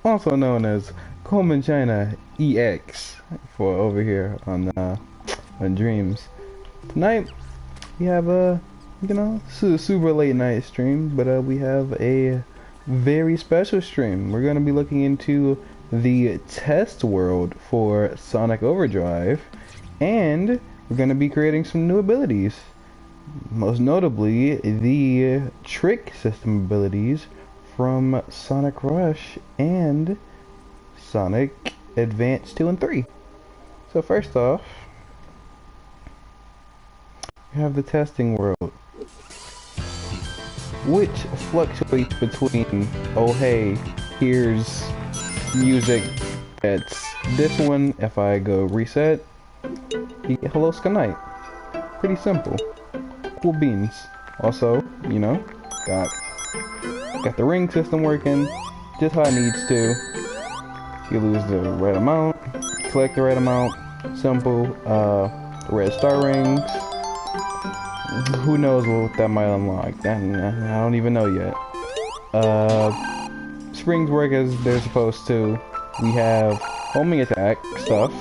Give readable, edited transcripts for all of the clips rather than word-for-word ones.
also known as Coleman China EX for over here on Dreams. Tonight we have a super late night stream, but we have a very special stream. We're gonna be looking into the test world for Sonic Overdrive, and we're gonna be creating some new abilities. Most notably, the trick system abilities from Sonic Rush and Sonic Advance 2 and 3. So first off, we have the testing world, which fluctuates between, oh hey, here's music that's this one. If I go reset, you get Hello Sky Knight. Pretty simple. Cool beans. Also, you know, got the ring system working just how it needs to. You lose the right amount, collect the right amount. Simple. Red star rings. Who knows what that might unlock? I don't even know yet. Springs work as they're supposed to. We have homing attack stuff,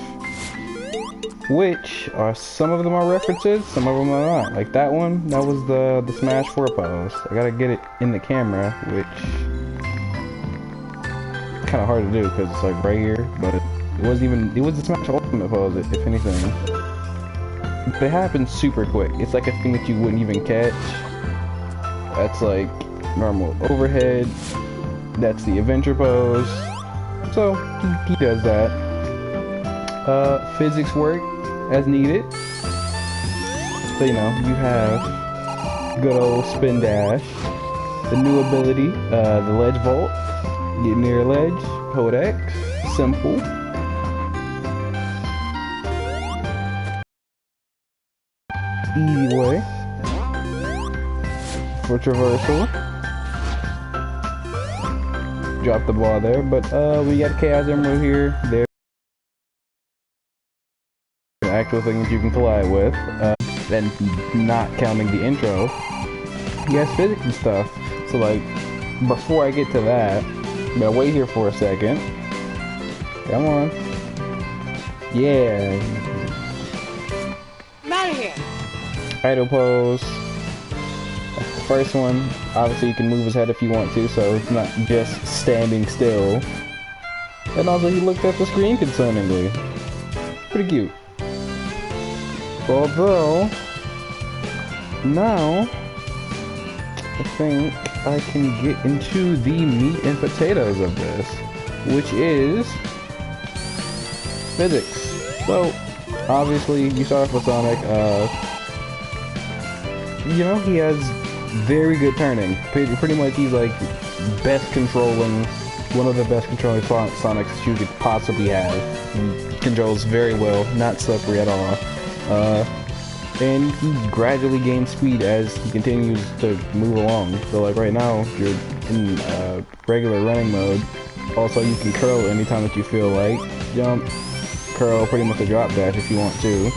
which are, some of them are references, some of them are not. Like that one, that was the Smash 4 pose. I gotta get it in the camera, which is kind of hard to do because it's like right here, but it was the Smash Ultimate pose, if anything. But it happens super quick. It's like a thing that you wouldn't even catch. That's like normal overhead. That's the adventure pose. So he does that. Physics work as needed. So you know, you have good old spin dash. The new ability, the ledge vault. Get near a ledge, hold X. Simple. Easy way for traversal. Drop the ball there, but we got Chaos Emerald here. There, actual things you can collide with, and not counting the intro. He has physics and stuff. So like, before I get to that, I'm gonna wait here for a second. Come on. Yeah. I'm out of here. Idle pose. That's the first one. Obviously, you can move his head if you want to, so it's not just standing still. And also, he looked at the screen concerningly. Pretty cute. Although, now, I think I can get into the meat and potatoes of this, which is physics. So, obviously, you start off with Sonic. You know, he has very good turning. Pretty much, he's like best controlling, one of the best controlling Sonics you could possibly have. He controls very well, not slippery at all. And he gradually gains speed as he continues to move along. So like right now, you're in regular running mode. Also, you can curl anytime that you feel like. Jump, curl, pretty much a drop dash if you want to.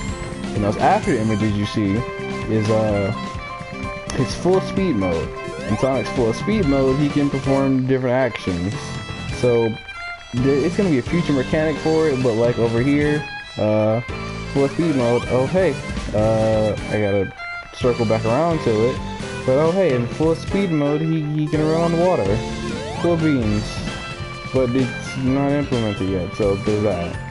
And those after images you see is his full speed mode. In Sonic's full speed mode, he can perform different actions. So it's gonna be a future mechanic for it, but like over here, full speed mode, oh hey, I gotta circle back around to it, but oh hey, in full speed mode, he can run on water. Cool beans. But it's not implemented yet, so there's that.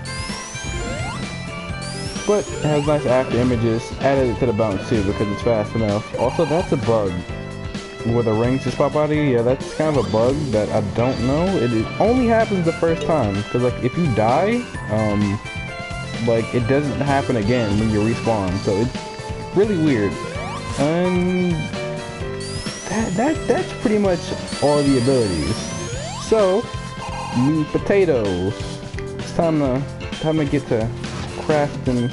But it has nice after images, added it to the bounce too because it's fast enough. Also, that's a bug. Where the rings just pop out of you, yeah, that's kind of a bug that I don't know. It only happens the first time, because like if you die, like it doesn't happen again when you respawn, so it's really weird. And that's pretty much all the abilities. So, meat potatoes. It's time to get to crafting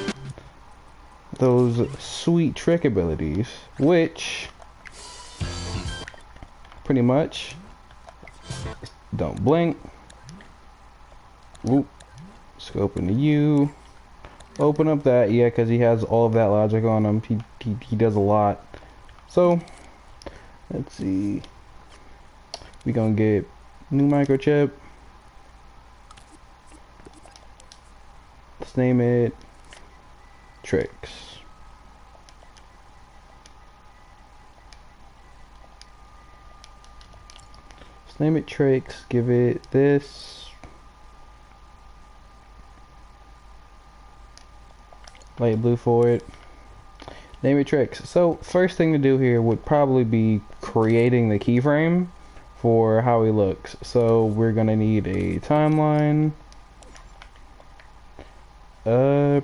those sweet trick abilities, which pretty much don't blink. Whoop. Scope into you. Open up that, yeah, because he has all of that logic on him. He does a lot. So let's see. We gonna get new microchip. let's name it Tricks. Let's name it Tricks, give it this light blue for it. Name it Tricks. So first thing to do here would probably be creating the keyframe for how he looks. So we're gonna need a timeline.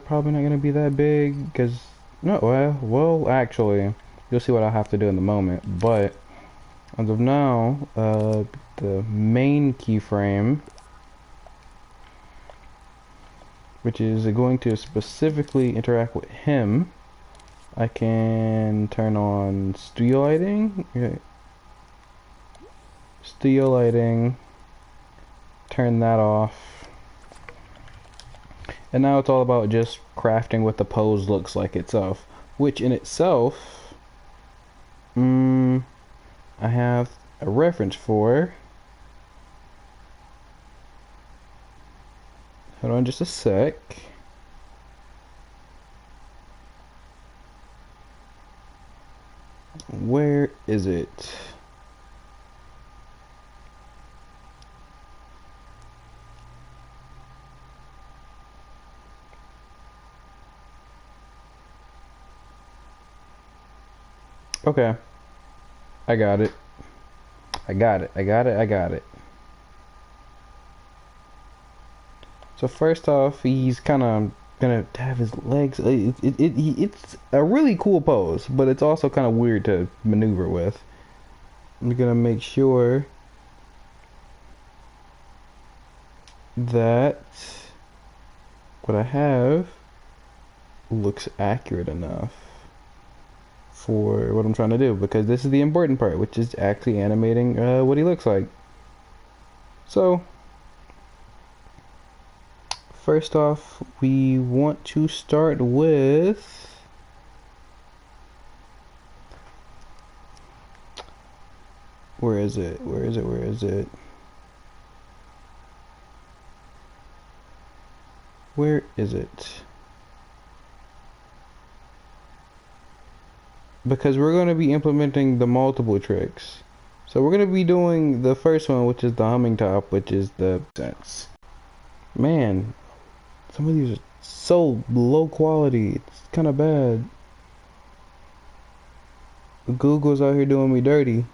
Probably not gonna be that big because no, well actually you'll see what I'll have to do in the moment. But as of now, the main keyframe, which is going to specifically interact with him, I can turn on studio lighting. Okay. Studio lighting, turn that off, and now it's all about just crafting what the pose looks like itself, which in itself I have a reference for. Hold on just a sec. Where is it? Okay, I got it. I got it. So first off, he's kind of gonna have his legs. It's a really cool pose, but it's also kind of weird to maneuver with. I'm gonna make sure that what I have looks accurate enough for what I'm trying to do, because this is the important part, which is actually animating what he looks like. So first off, we want to start with where is it? Because we're going to be implementing the multiple tricks. So we're going to be doing the first one, which is the humming top, which is the sense. Man, some of these are so low quality. It's kind of bad. Google's out here doing me dirty.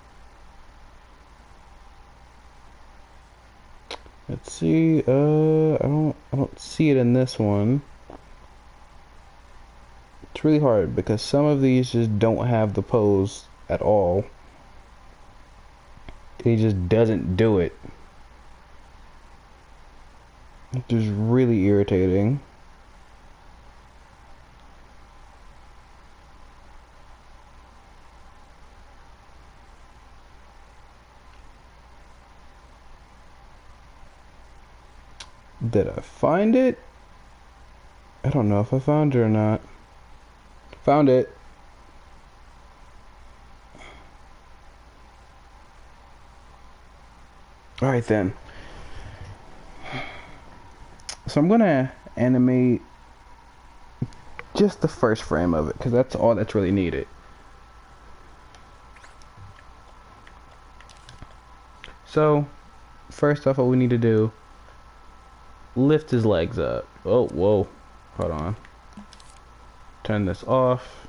Let's see. I don't see it in this one. It's really hard because some of these just don't have the pose at all. It just doesn't do it. Which is really irritating. Did I find it? I don't know if I found it or not. Found it. Alright then. So I'm gonna animate just the first frame of it, because that's all that's really needed. So first off, what we need to do, lift his legs up. Oh, whoa, hold on. Turn this off.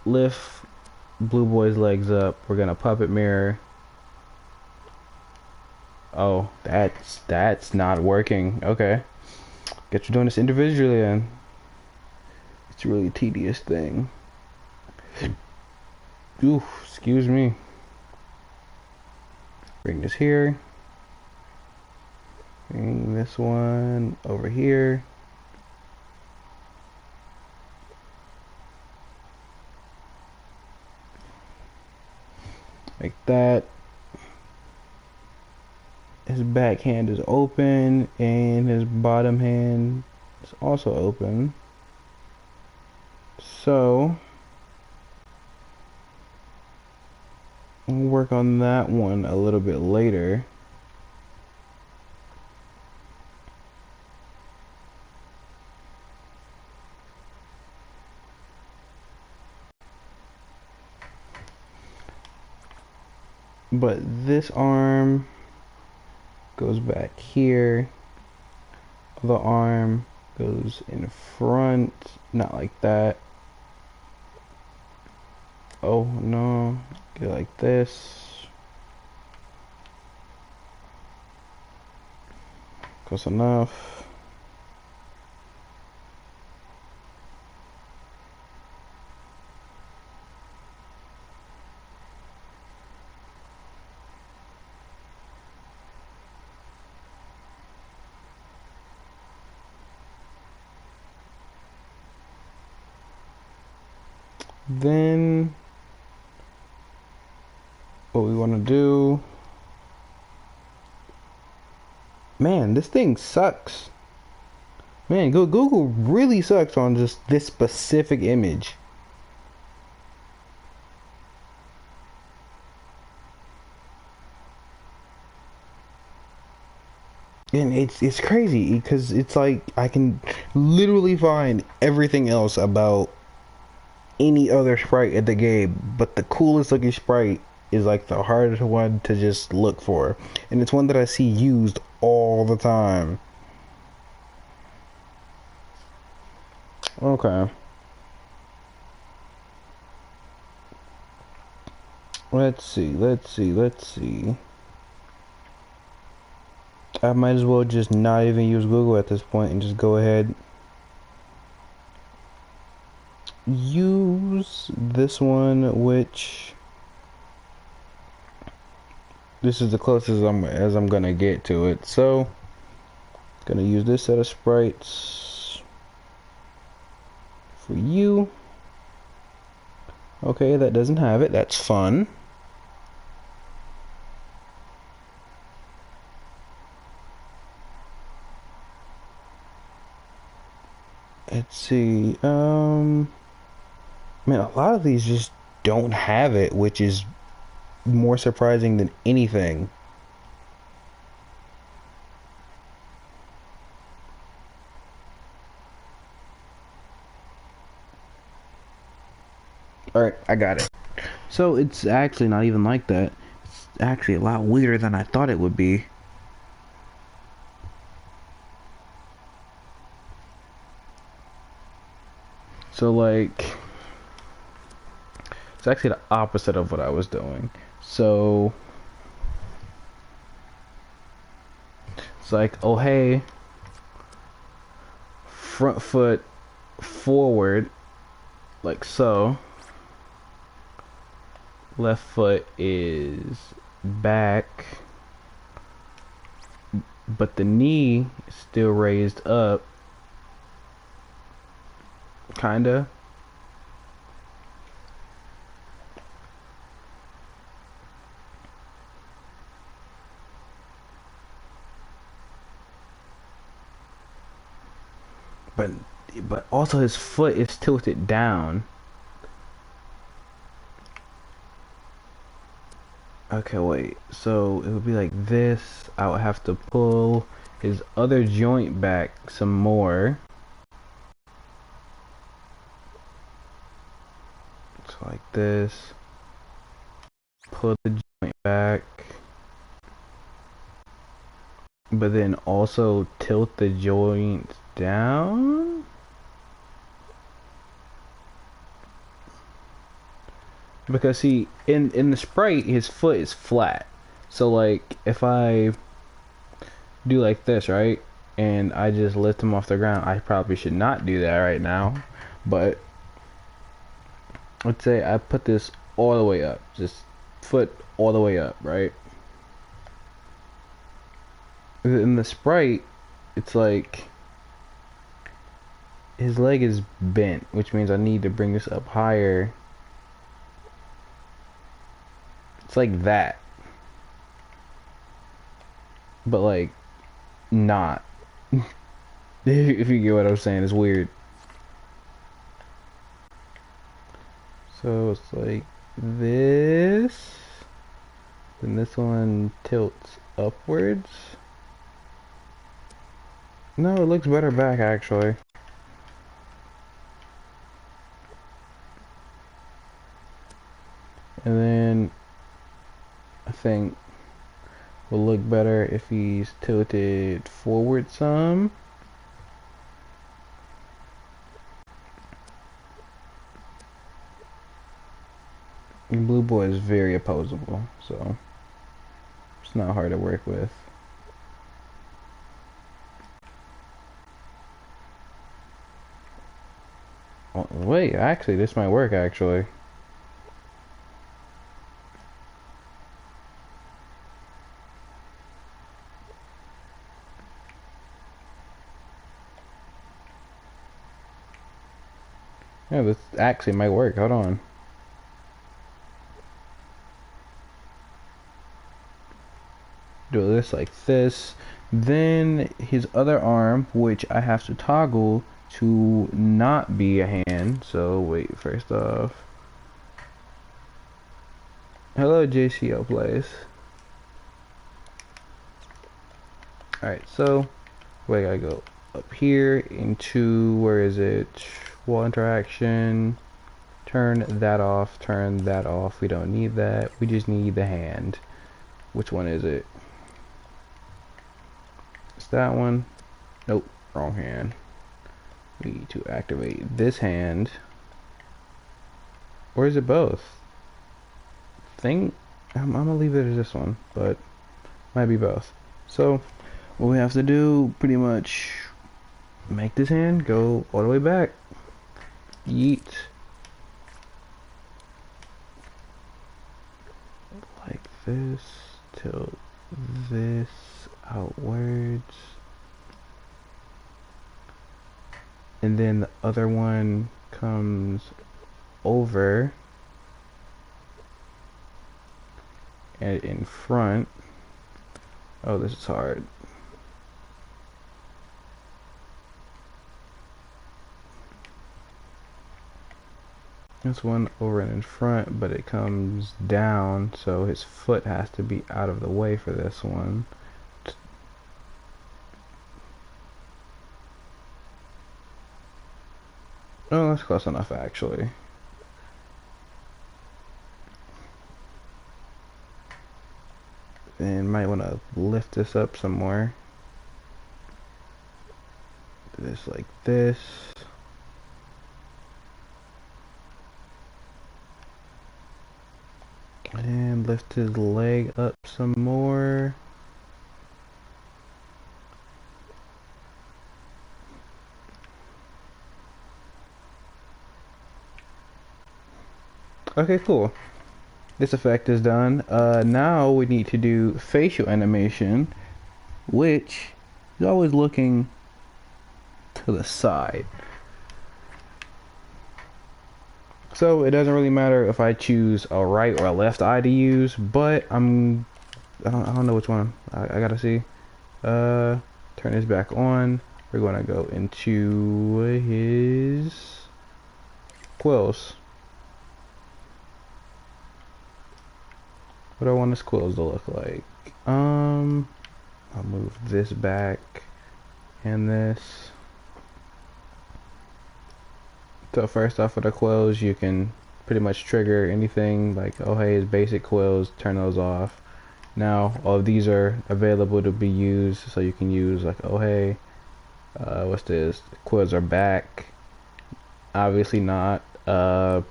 Lift Blue Boy's legs up. We're gonna puppet mirror. Oh, that's not working. Okay, guess you're doing this individually then. It's a really tedious thing. Ooh, excuse me. Bring this here. Bring this one over here. Like that. His back hand is open and his bottom hand is also open. So we'll work on that one a little bit later. But this arm goes back here. The arm goes in front, not like that. Oh no, get like this. Close enough. Then what we want to do, man, this thing sucks. Man, Google really sucks on just this specific image. And it's crazy because it's like I can literally find everything else about any other sprite in the game, but the coolest looking sprite is like the hardest one to just look for, and it's one that I see used all the time. Okay, let's see. I might as well just not even use Google at this point and just go ahead use this one, which this is the closest I'm gonna get to it. So gonna use this set of sprites for you. Okay, that doesn't have it. That's fun. Let's see. Man, a lot of these just don't have it, which is more surprising than anything. Alright, I got it. So it's actually not even like that. It's actually a lot weirder than I thought it would be. So like, it's actually the opposite of what I was doing. So it's like, oh hey, front foot forward, like so. Left foot is back, but the knee is still raised up, kinda. But also his foot is tilted down. Okay, wait. So it would be like this. I would have to pull his other joint back some more. So like this. Pull the joint back. But then also tilt the joint down. Because see, in the sprite, his foot is flat. So like, if I do like this, right, and I just lift him off the ground, I probably should not do that right now. But let's say I put this all the way up, just foot all the way up, right? In the sprite, it's like his leg is bent, which means I need to bring this up higher. It's like that, but like not. If you get what I'm saying, it's weird. So it's like this, then this one tilts upwards. No, it looks better back actually. And then I think will look better if he's tilted forward some. And Blue Boy is very opposable, so it's not hard to work with. Oh, wait, actually, this might work, actually. Yeah, this actually might work. Hold on. Do this like this. Then his other arm, which I have to toggle to not be a hand. So wait, first off. Hello, JCO Place. Alright, so we gotta go up here into, where is it? Wall interaction. Turn that off, turn that off. We don't need that. We just need the hand. Which one is it? It's that one. Nope, wrong hand. We need to activate this hand. Or is it both? I'm gonna leave it as this one, but might be both. So what we have to do, pretty much make this hand go all the way back. Yeet. Like this. Tilt this outwards. And then the other one comes over and in front. Oh, this is hard. This one over and in front, but it comes down, so his foot has to be out of the way for this one. Oh, that's close enough, actually. And might want to lift this up some more. Do this like this. And lift his leg up some more. Okay, cool. This effect is done. Now we need to do facial animation, which is always looking to the side. So it doesn't really matter if I choose a right or a left eye to use, but I don't know which one. I gotta see. Turn this back on. We're gonna go into his quills. What do I want his quills to look like? I'll move this back and this. So first off, for the quills, you can pretty much trigger anything like, oh hey, his basic quills, turn those off. Now all of these are available to be used, so you can use like, oh hey, what's this? The quills are back. Obviously not. They're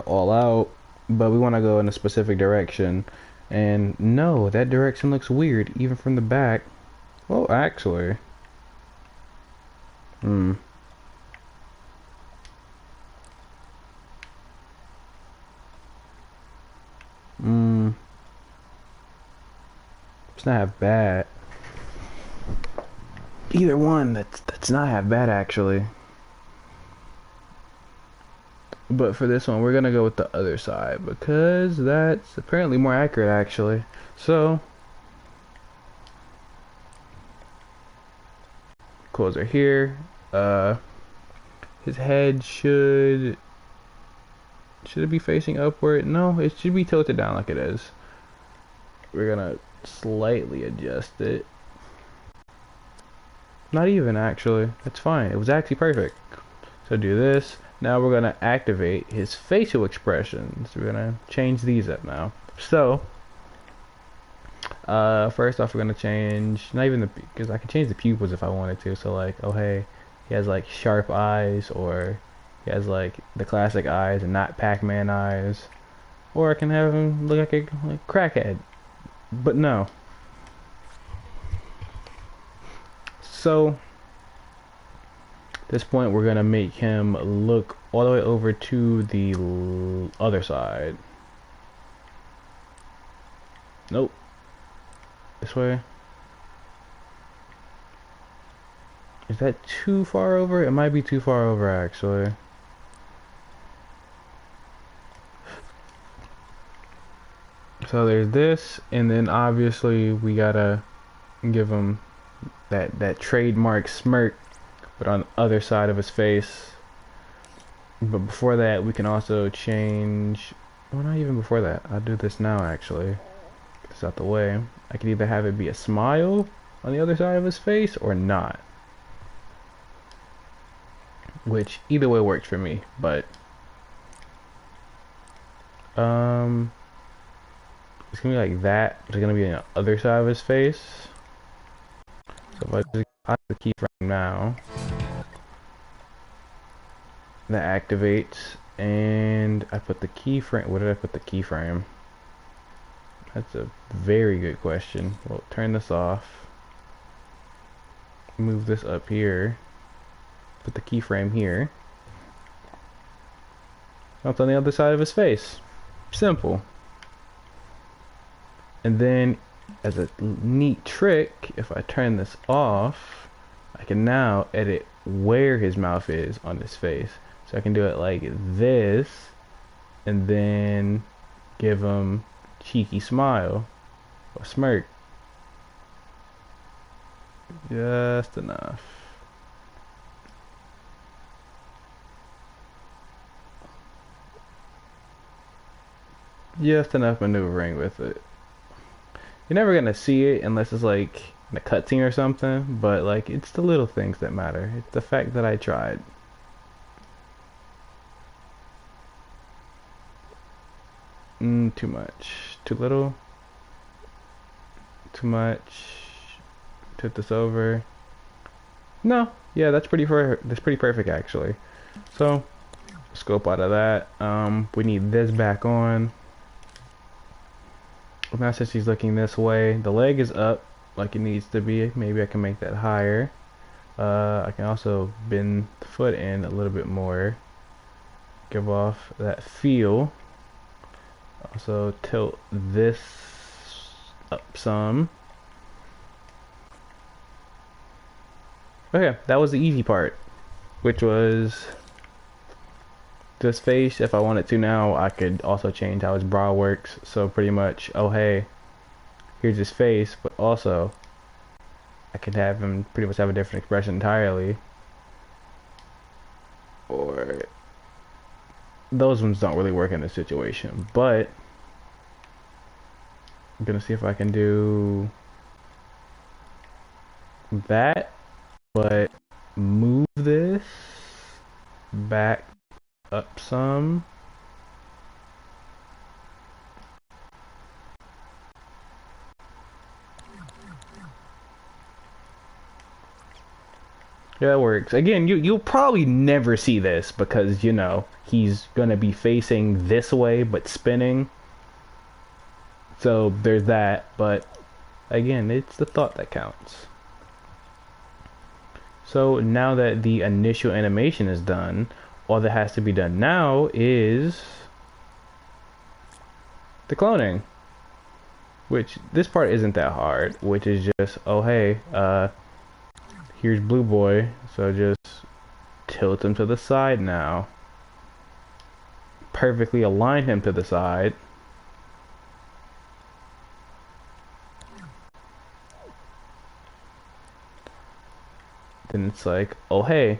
all out, but we want to go in a specific direction. And no, that direction looks weird even from the back. Well, actually, it's not half bad. Either one, that's not half bad actually. But for this one, we're gonna go with the other side because that's apparently more accurate actually. So quills are here. His head should it be facing upward? No, it should be tilted down like it is. We're gonna slightly adjust it. Not even actually. That's fine. It was actually perfect. So do this. Now we're gonna activate his facial expressions. We're gonna change these up now. So First off, we're gonna change not even the because I can change the pupils if I wanted to. So like, oh hey, he has like sharp eyes, or he has like the classic eyes and not Pac-Man eyes, or I can have him look like a crackhead. But no. So at this point, we're gonna make him look all the way over to the other side. Nope. This way. Is that too far over? It might be too far over actually. So there's this, and then obviously we gotta give him that trademark smirk, but on the other side of his face. But before that, we can also change. Well, not even before that. I'll do this now actually. Get this out the way. I can either have it be a smile on the other side of his face or not. Which either way works for me, but it's gonna be like that. It's gonna be on the other side of his face. So if I just hide the keyframe now, that activates, and I put the keyframe. Where did I put the keyframe? That's a very good question. Well, turn this off. Move this up here. Put the keyframe here. That's on the other side of his face. Simple. And then, as a neat trick, if I turn this off, I can now edit where his mouth is on his face. So I can do it like this, and then give him cheeky smile or smirk. Just enough. Just enough maneuvering with it. You're never gonna see it unless it's like in a cutscene or something, but like it's the little things that matter. It's the fact that I tried. Too much. Too little. Too much. Tip this over. No, yeah, that's pretty perfect actually. So scope out of that. We need this back on. Now since he's looking this way, the leg is up like it needs to be. Maybe I can make that higher. I can also bend the foot in a little bit more. Give off that feel. Also tilt this up some. Okay, that was the easy part, which was this face. If I wanted to now, I could also change how his brow works. So pretty much, oh hey, here's his face, but also I could have him pretty much have a different expression entirely. Or those ones don't really work in this situation, but I'm gonna see if I can do that, but move this back up some. Yeah, that works. Again, you'll probably never see this because, you know, he's gonna be facing this way but spinning. So there's that, but again, it's the thought that counts. So now that the initial animation is done, all that has to be done now is the cloning. Which, this part isn't that hard, which is just, oh hey, here's Blue Boy, so just tilt him to the side now. Perfectly align him to the side. Then it's like, oh hey,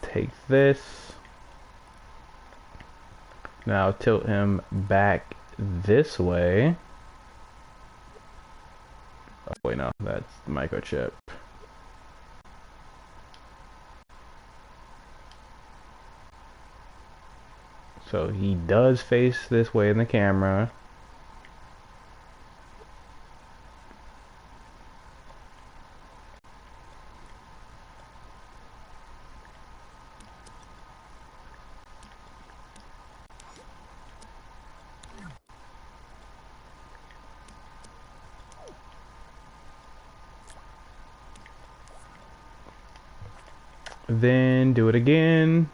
take this. Now tilt him back this way. Oh wait, no, that's the microchip. So he does face this way in the camera. Then do it again.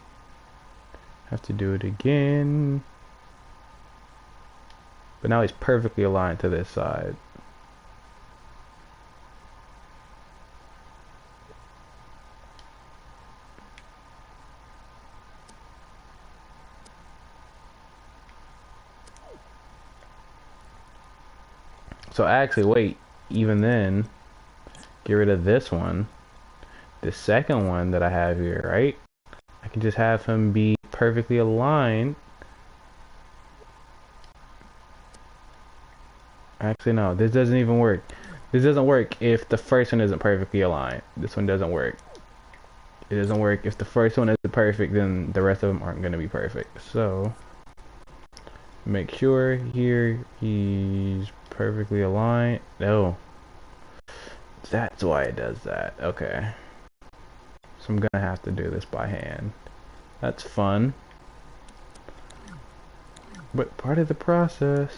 Have to do it again. But now he's perfectly aligned to this side. So actually, wait, even then, get rid of this one. The second one that I have here, right? I can just have him be perfectly aligned. Actually, no, this doesn't even work. This doesn't work if the first one isn't perfectly aligned. This one doesn't work. It doesn't work if the first one isn't perfect, then the rest of them aren't going to be perfect. So, make sure here he's perfectly aligned. No. That's why it does that. Okay. So I'm gonna have to do this by hand. That's fun. But part of the process.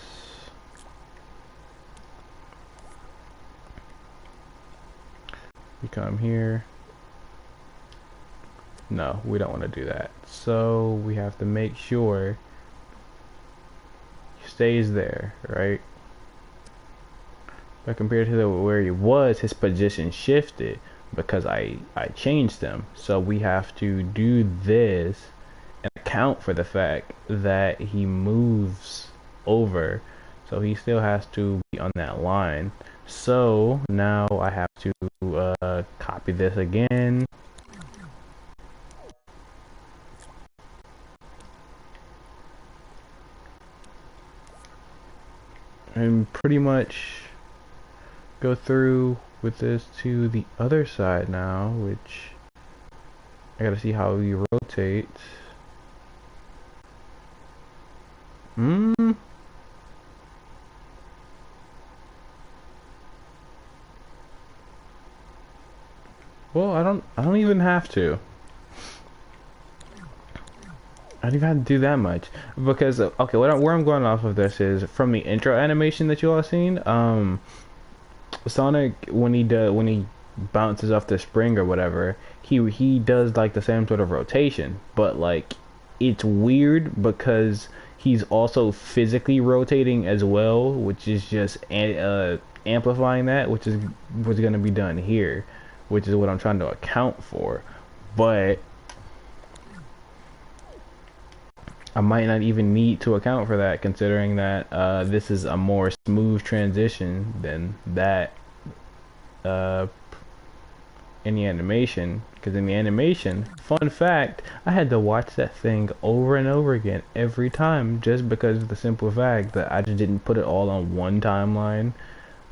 We come here. No, we don't want to do that. So we have to make sure he stays there, right? But compared to where he was, his position shifted because I changed him. So we have to do this and account for the fact that he moves over. So he still has to be on that line. So now I have to copy this again. And pretty much go through with this to the other side now, which I gotta see how he rotates. Well, I don't even have to. I don't even have to do that much because okay, where I'm going off of this is from the intro animation that you all seen. Sonic when he bounces off the spring or whatever, he does like the same sort of rotation, but like it's weird because he's also physically rotating as well, which is just amplifying that, which is what's gonna be done here, which is what I'm trying to account for, but I might not even need to account for that, considering that this is a more smooth transition than that in the animation. Because in the animation, fun fact, I had to watch that thing over and over again every time, just because of the simple fact that I just didn't put it all on one timeline.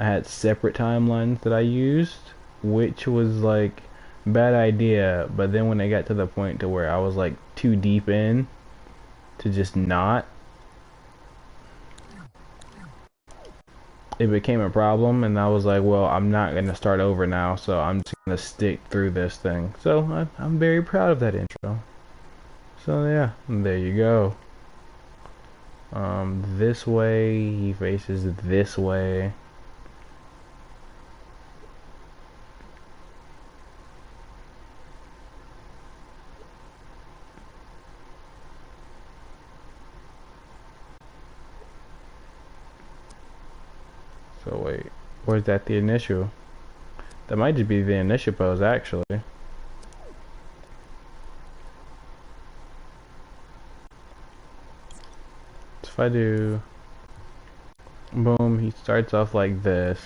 I had separate timelines that I used, which was like bad idea. But then when I got to the point to where I was like too deep in to just not, it became a problem, and I was like, well, I'm not gonna start over now, so I'm just gonna stick through this thing. So I'm very proud of that intro. So yeah, there you go. This way, he faces this way. So wait, or is that the initial? That might just be the initial pose, actually. So if I do, boom, he starts off like this.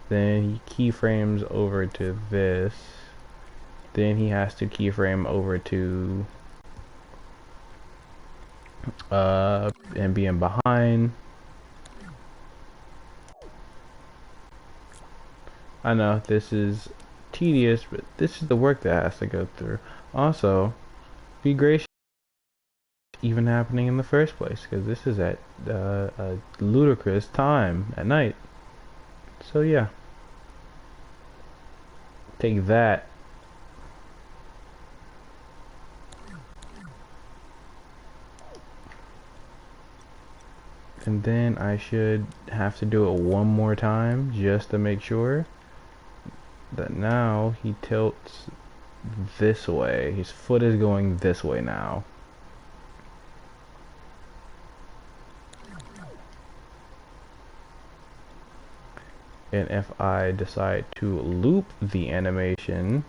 Then he keyframes over to this. Then he has to keyframe over to and being behind. I know this is tedious, but this is the work that has to go through. Also, be gracious even happening in the first place, because this is at a ludicrous time at night. So yeah, take that. And then I should have to do it one more time just to make sure that now he tilts this way. His foot is going this way now. And if I decide to loop the animation,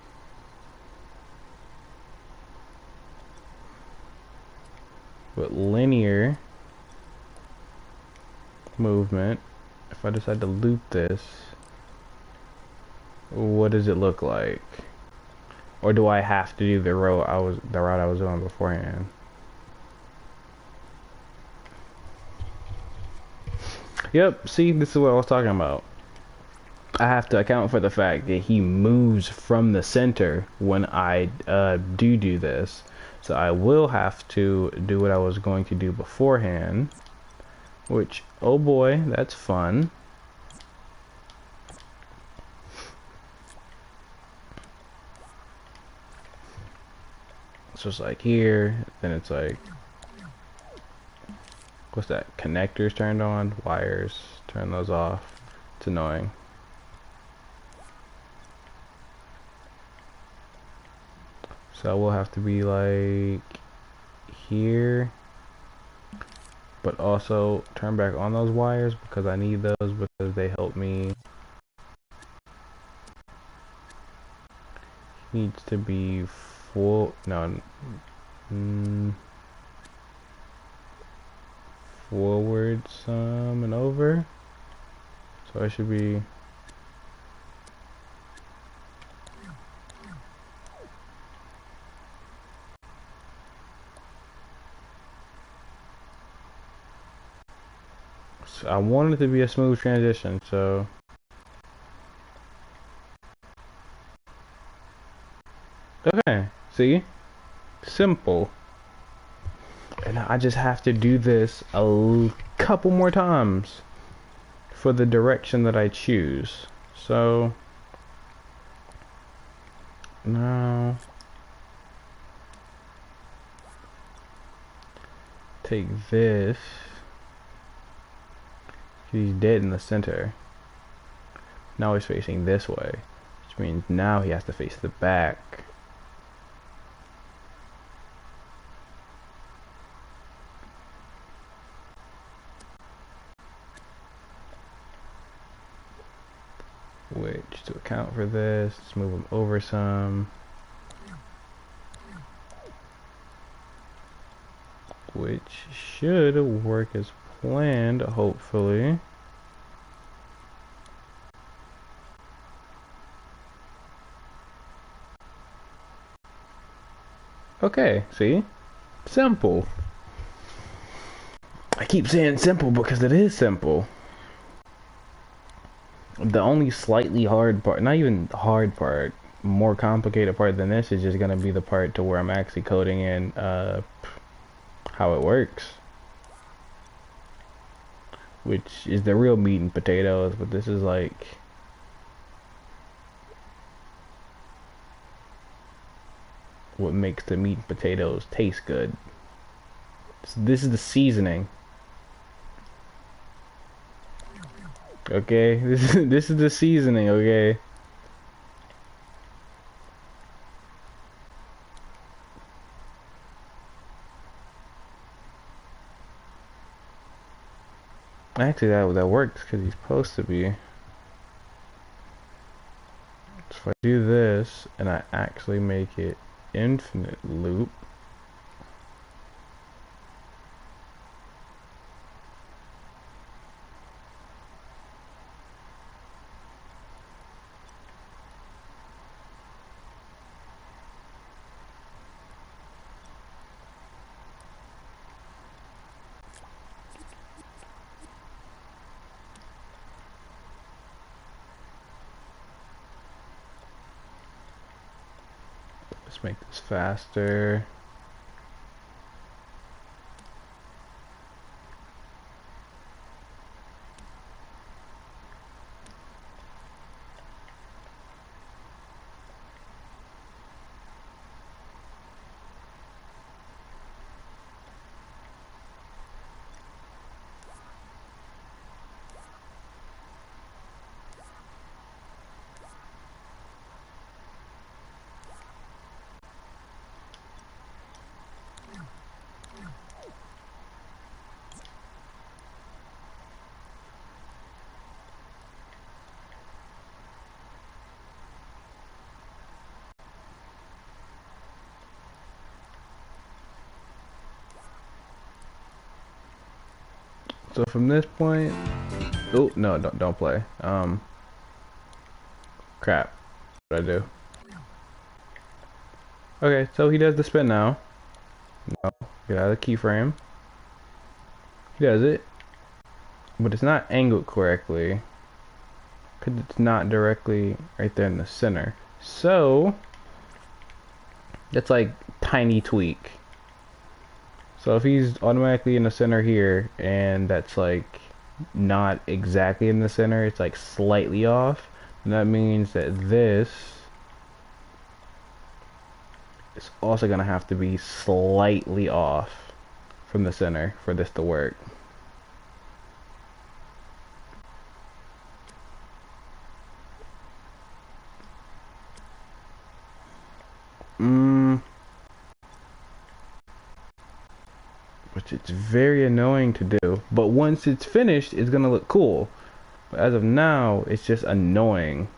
with linear movement, if I decide to loop this, what does it look like? Or do I have to do the route I was doing beforehand? Yep, see, this is what I was talking about. I have to account for the fact that he moves from the center when I do this. So I will have to do what I was going to do beforehand, which, oh boy, that's fun. So it's like here, then it's like, what's that? Connectors turned on, wires, turn those off. It's annoying. So we'll have to be like here, but also turn back on those wires because I need those because they help me. Needs to be full, no, forward some and over. So I should be so I want it to be a smooth transition, so okay, see? Simple. And I just have to do this a couple more times for the direction that I choose. So now take this. He's dead in the center. Now he's facing this way, which means now he has to face the back. Which, to account for this, let's move him over some. Which should work as planned, hopefully. Okay, see? Simple. I keep saying simple because it is simple. The only slightly hard part, not even hard part, more complicated part than this is just going to be the part to where I'm actually coding in how it works. Which is the real meat and potatoes, but this is like what makes the meat and potatoes taste good. So this is the seasoning. Okay, this is the seasoning, okay? Actually, that works because he's supposed to be. So if I do this and I actually make it infinite loop, let's make this faster. So from this point, oh no, don't play. Crap. What did I do? Okay, so he does the spin now. No, get out of the keyframe. He does it, but it's not angled correctly because it's not directly right there in the center. So that's like tiny tweak. So if he's automatically in the center here and that's like not exactly in the center, it's like slightly off, and that means that this is also gonna have to be slightly off from the center for this to work. Which it's very annoying to do, but once it's finished, it's gonna look cool. But as of now, it's just annoying.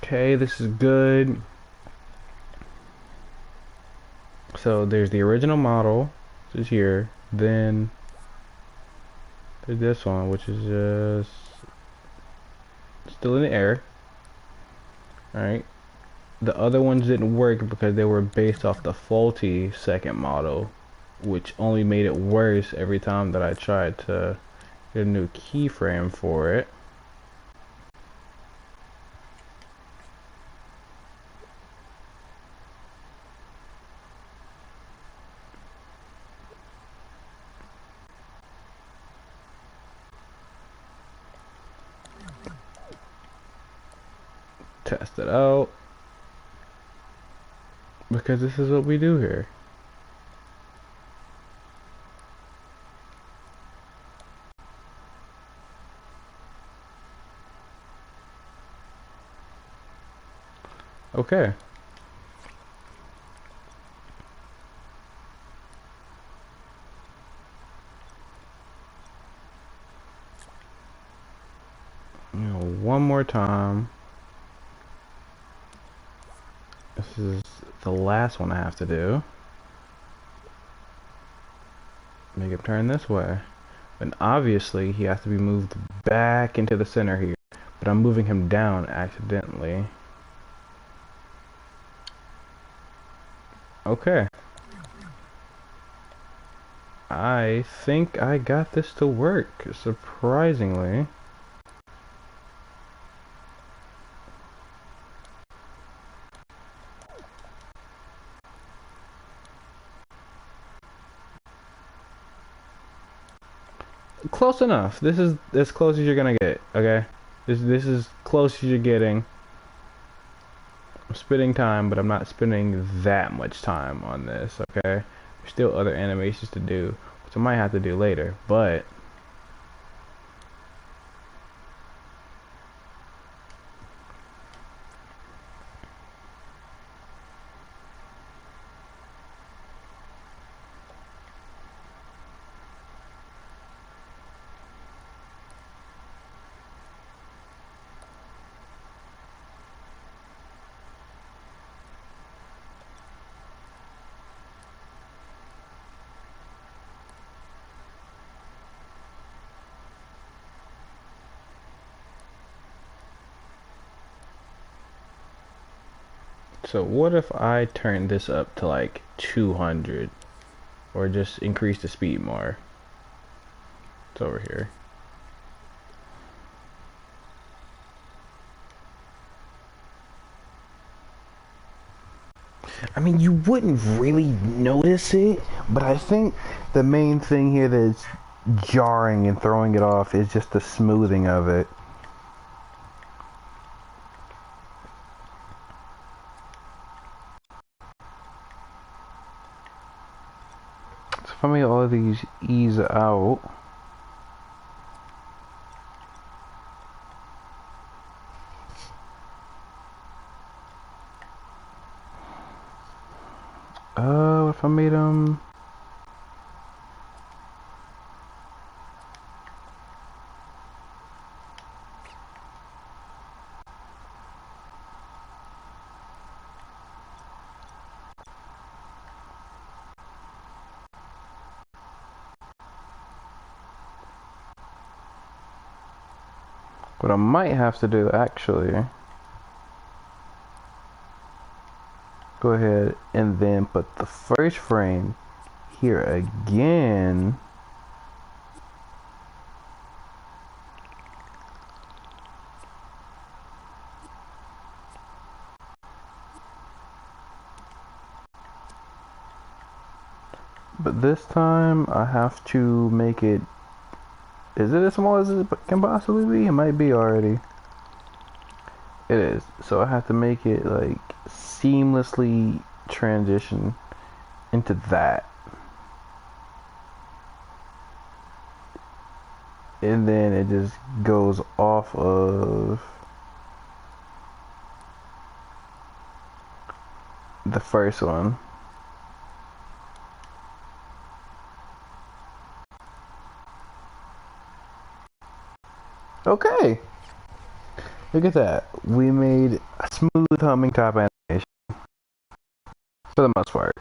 Okay, this is good. So there's the original model, which is here. Then there's this one, which is just still in the air. Alright. The other ones didn't work because they were based off the faulty second model, which only made it worse every time that I tried to get a new keyframe for it. Test it out, because this is what we do here. Okay. One more time. This is the last one I have to do. Make him turn this way. And obviously he has to be moved back into the center here. But I'm moving him down accidentally. Okay. I think I got this to work, surprisingly. Close enough. This is as close as you're gonna get, okay? This is close as you're getting. I'm spending time, but I'm not spending that much time on this, okay? There's still other animations to do, which I might have to do later, but so what if I turn this up to like 200 or just increase the speed more? It's over here. I mean, you wouldn't really notice it, but I think the main thing here that's jarring and throwing it off is just the smoothing of it. So if I make all of these ease out, if I made them, what I might have to do actually, go ahead and then put the first frame here again. But this time I have to make it, is it as small as it can possibly be? It might be already. It is. So I have to make it like seamlessly transition into that. And then it just goes off of the first one. Okay. Look at that. We made a smooth humming top animation. For the most part.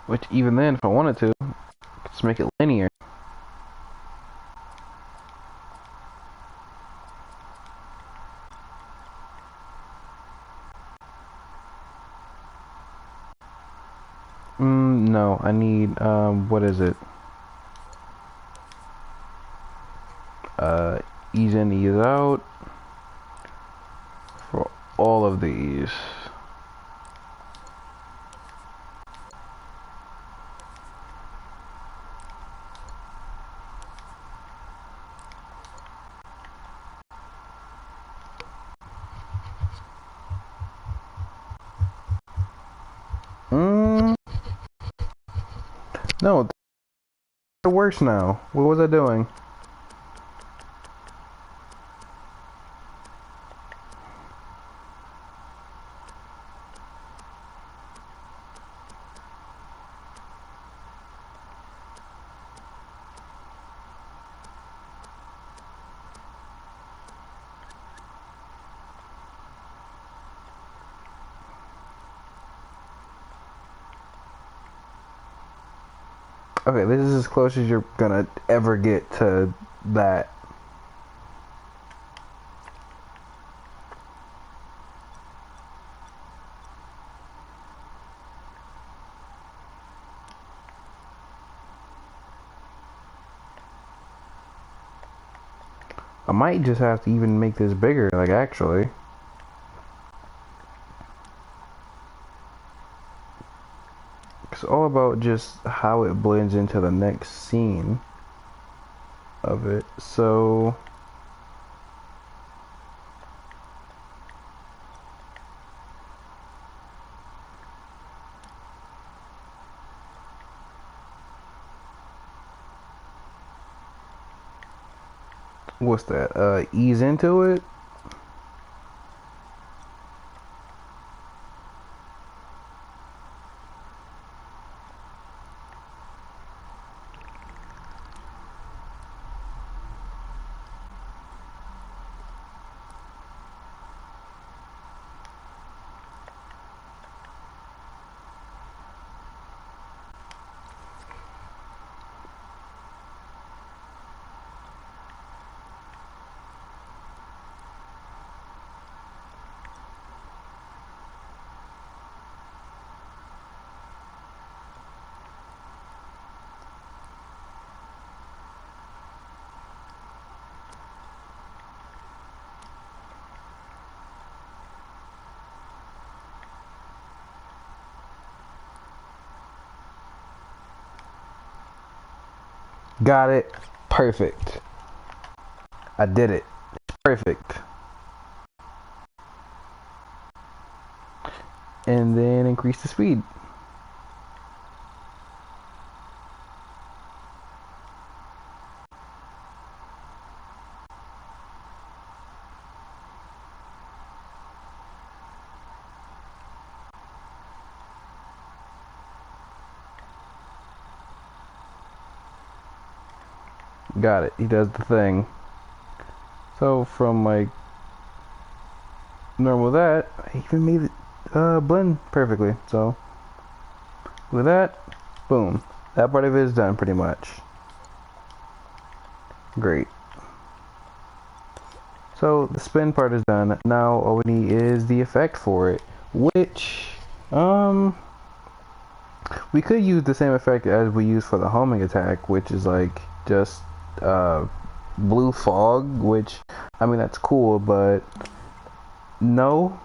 Which even then, if I wanted to, just make it linear. No, I need, what is it? Ease in, ease out. For all of these. No, it works now. What was I doing? Okay, this is as close as you're gonna ever get to that. I might just have to even make this bigger, like actually. Because all about just how it blends into the next scene of it. So what's that? Ease into it. Got it. Perfect. I did it. Perfect. And then increase the speed. Got it. He does the thing. So from like normal that, I even made it blend perfectly. So with that, boom. That part of it is done pretty much. Great. So the spin part is done. Now all we need is the effect for it, which we could use the same effect as we use for the homing attack, which is like just blue fog, which I mean that's cool, but no.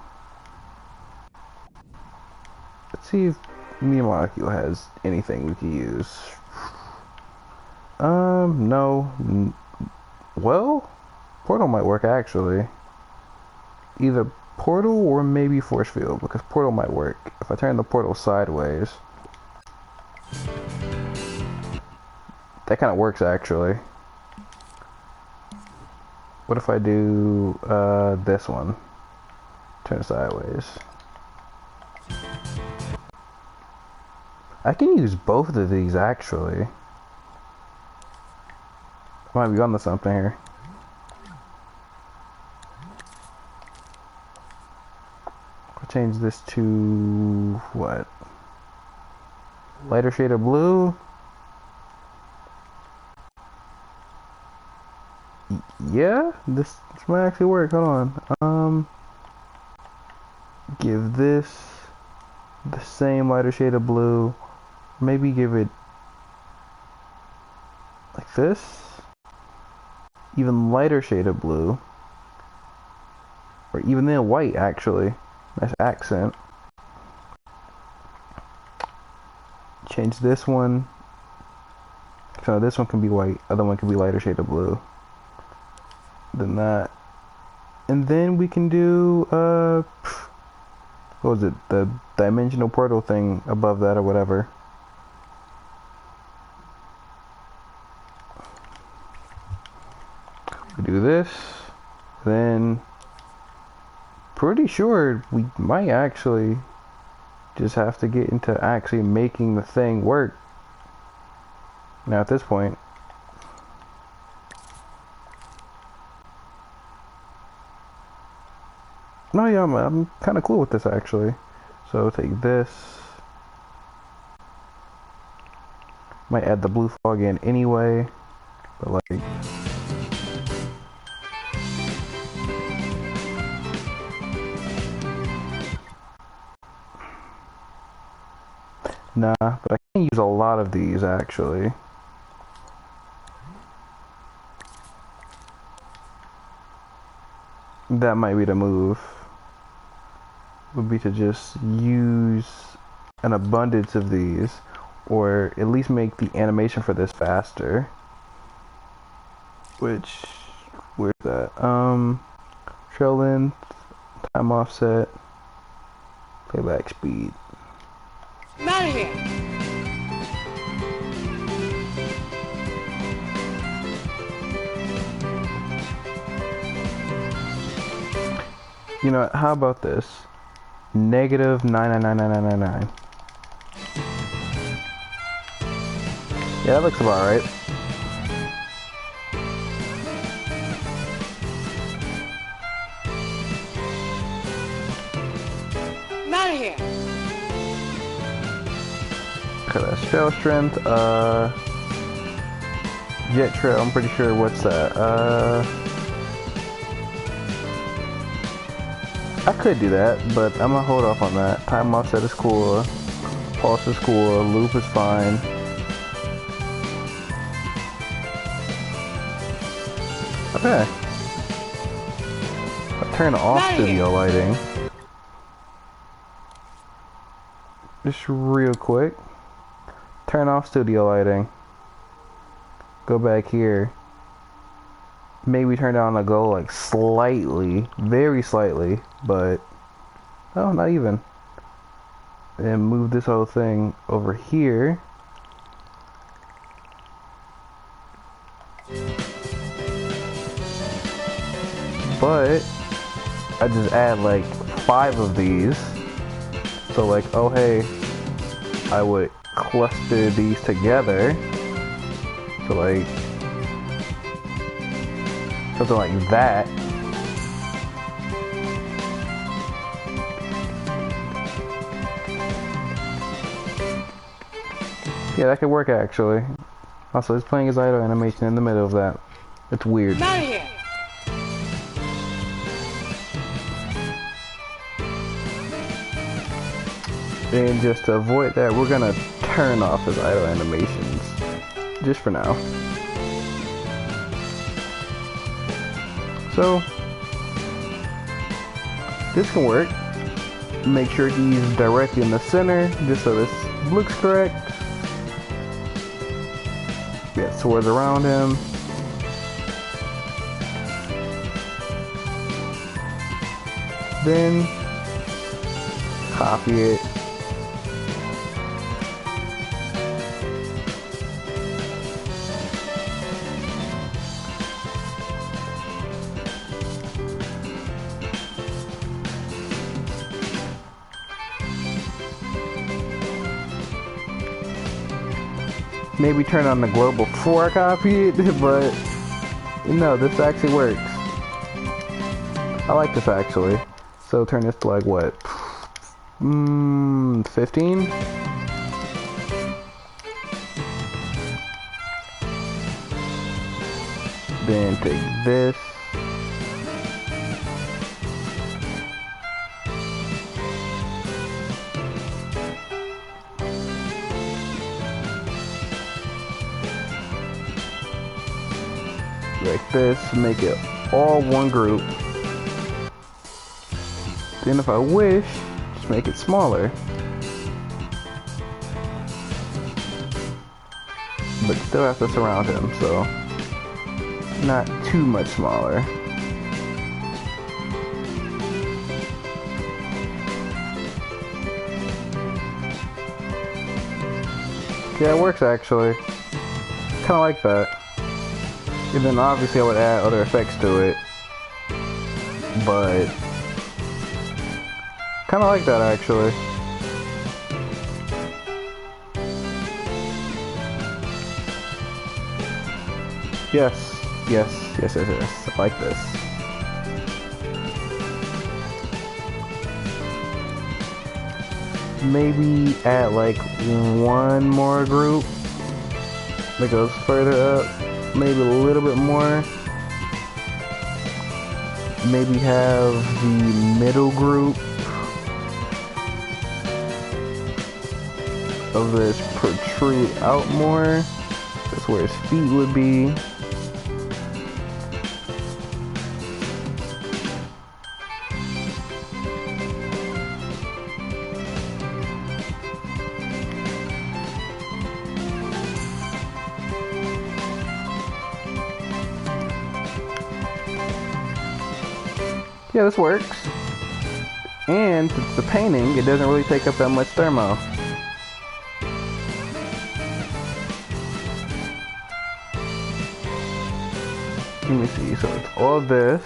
Let's see if Media Molecule has anything we can use. No. Well, Portal might work actually. Either Portal or maybe Force Field, because Portal might work. If I turn the Portal sideways, that kind of works actually. What if I do this one? Turn sideways. I can use both of these actually. I might be onto something here. I'll change this to what? Lighter shade of blue. Yeah, this might actually work. Hold on. Give this the same lighter shade of blue. Maybe give it like this. Even lighter shade of blue. Or even then white actually. Nice accent. Change this one. So this one can be white, other one can be lighter shade of blue than that. And then we can do what was it? The dimensional portal thing above that or whatever. We do this, then pretty sure we might actually just have to get into actually making the thing work. Now at this point, no, yeah, I'm kind of cool with this actually. So take this. Might add the blue fog in anyway, but like. Nah, but I can use a lot of these actually. That might be the move. Would be to just use an abundance of these, or at least make the animation for this faster. Which, where's that? Trail length, time offset, playback speed. I'm out of here. You know, how about this? Negative 9999999. Yeah, that looks about right. I'm out of here. Okay, that's trail strength. Jet trail, I'm pretty sure, what's that? I could do that, but I'm gonna hold off on that. Time offset is cool. Pulse is cool. Loop is fine. Okay. I'll turn off studio lighting. Just real quick. Turn off studio lighting. Go back here. Maybe turn down the glow like slightly, very slightly, but oh, not even. And move this whole thing over here. But I just add like 5 of these. So like, oh hey, I would cluster these together. So like something like that. Yeah, that could work actually. Also, he's playing his idle animation in the middle of that. It's weird. I'm out of here. And just to avoid that, we're gonna turn off his idle animations. Just for now. So, this can work. Make sure he's directly in the center, just so this looks correct. Yeah, swords around him. Then, copy it. Maybe turn on the glow before I copy it, but no, this actually works. I like this actually. So turn this to like what? 15? Then take this. Like this, make it all one group. Then if I wish, just make it smaller. But still have to surround him, so not too much smaller. Yeah, it works actually. Kinda like that. And then obviously I would add other effects to it. But kinda like that actually. Yes, yes, yes, yes, yes. I like this. Maybe add like one more group that goes further up. Maybe a little bit more. Maybe have the middle group of this protrude out more. That's where his feet would be. Yeah, this works. And since the painting, it doesn't really take up that much thermo. Let me see, so it's all this.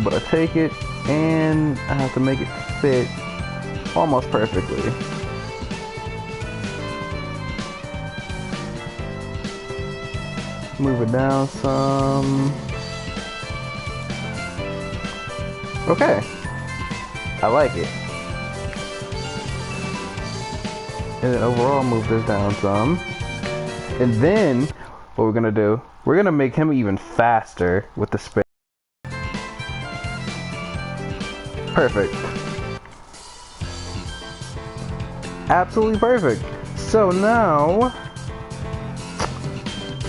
But I take it and I have to make it fit almost perfectly. Move it down some. Okay, I like it. And then overall move this down some. And then what we're gonna do, we're gonna make him even faster with the spin. Perfect. Absolutely perfect. So now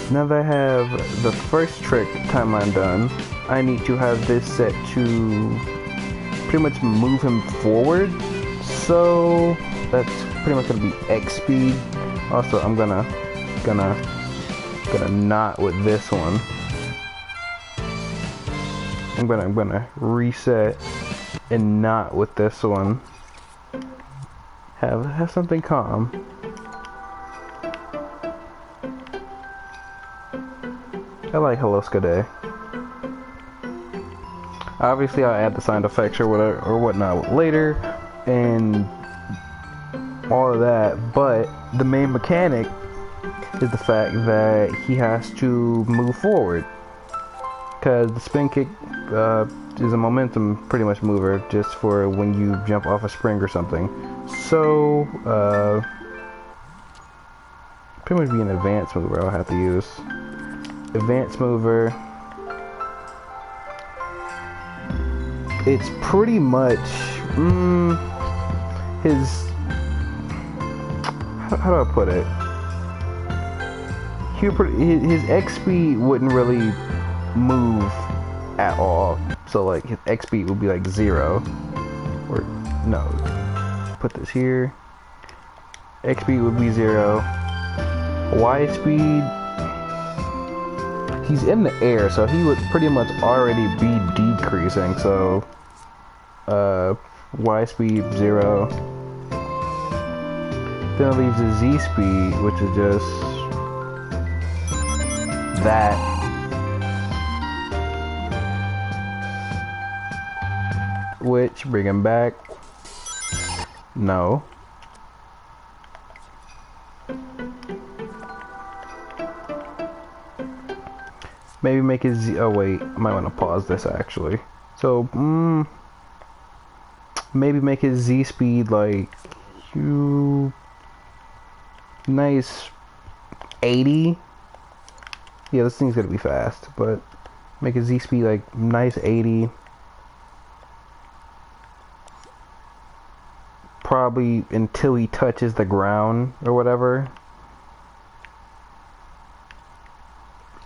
that I have the first trick timeline done, I need to have this set to pretty much move him forward. So that's pretty much gonna be X speed. Also, I'm gonna knot with this one. I'm gonna reset and knot with this one. Have something calm. I like Hello Skade. Obviously, I'll add the sound effects or whatever or whatnot later, and all of that. But the main mechanic is the fact that he has to move forward, because the spin kick is a momentum pretty much mover just for when you jump off a spring or something. So pretty much be an advanced mover I'll have to use. Advanced mover. It's pretty much his, how do I put it? His X speed wouldn't really move at all. So like his X speed would be like 0. Or no. Put this here. X speed would be 0. Y speed, he's in the air, so he would pretty much already be decreasing. So Y speed 0. Then it leaves the Z speed, which is just that. Which, bring him back. No. Maybe make his Z, oh wait, I might want to pause this actually. So, maybe make his Z speed like, nice 80. Yeah, this thing's gonna be fast, but make his Z speed like nice 80. Probably until he touches the ground or whatever.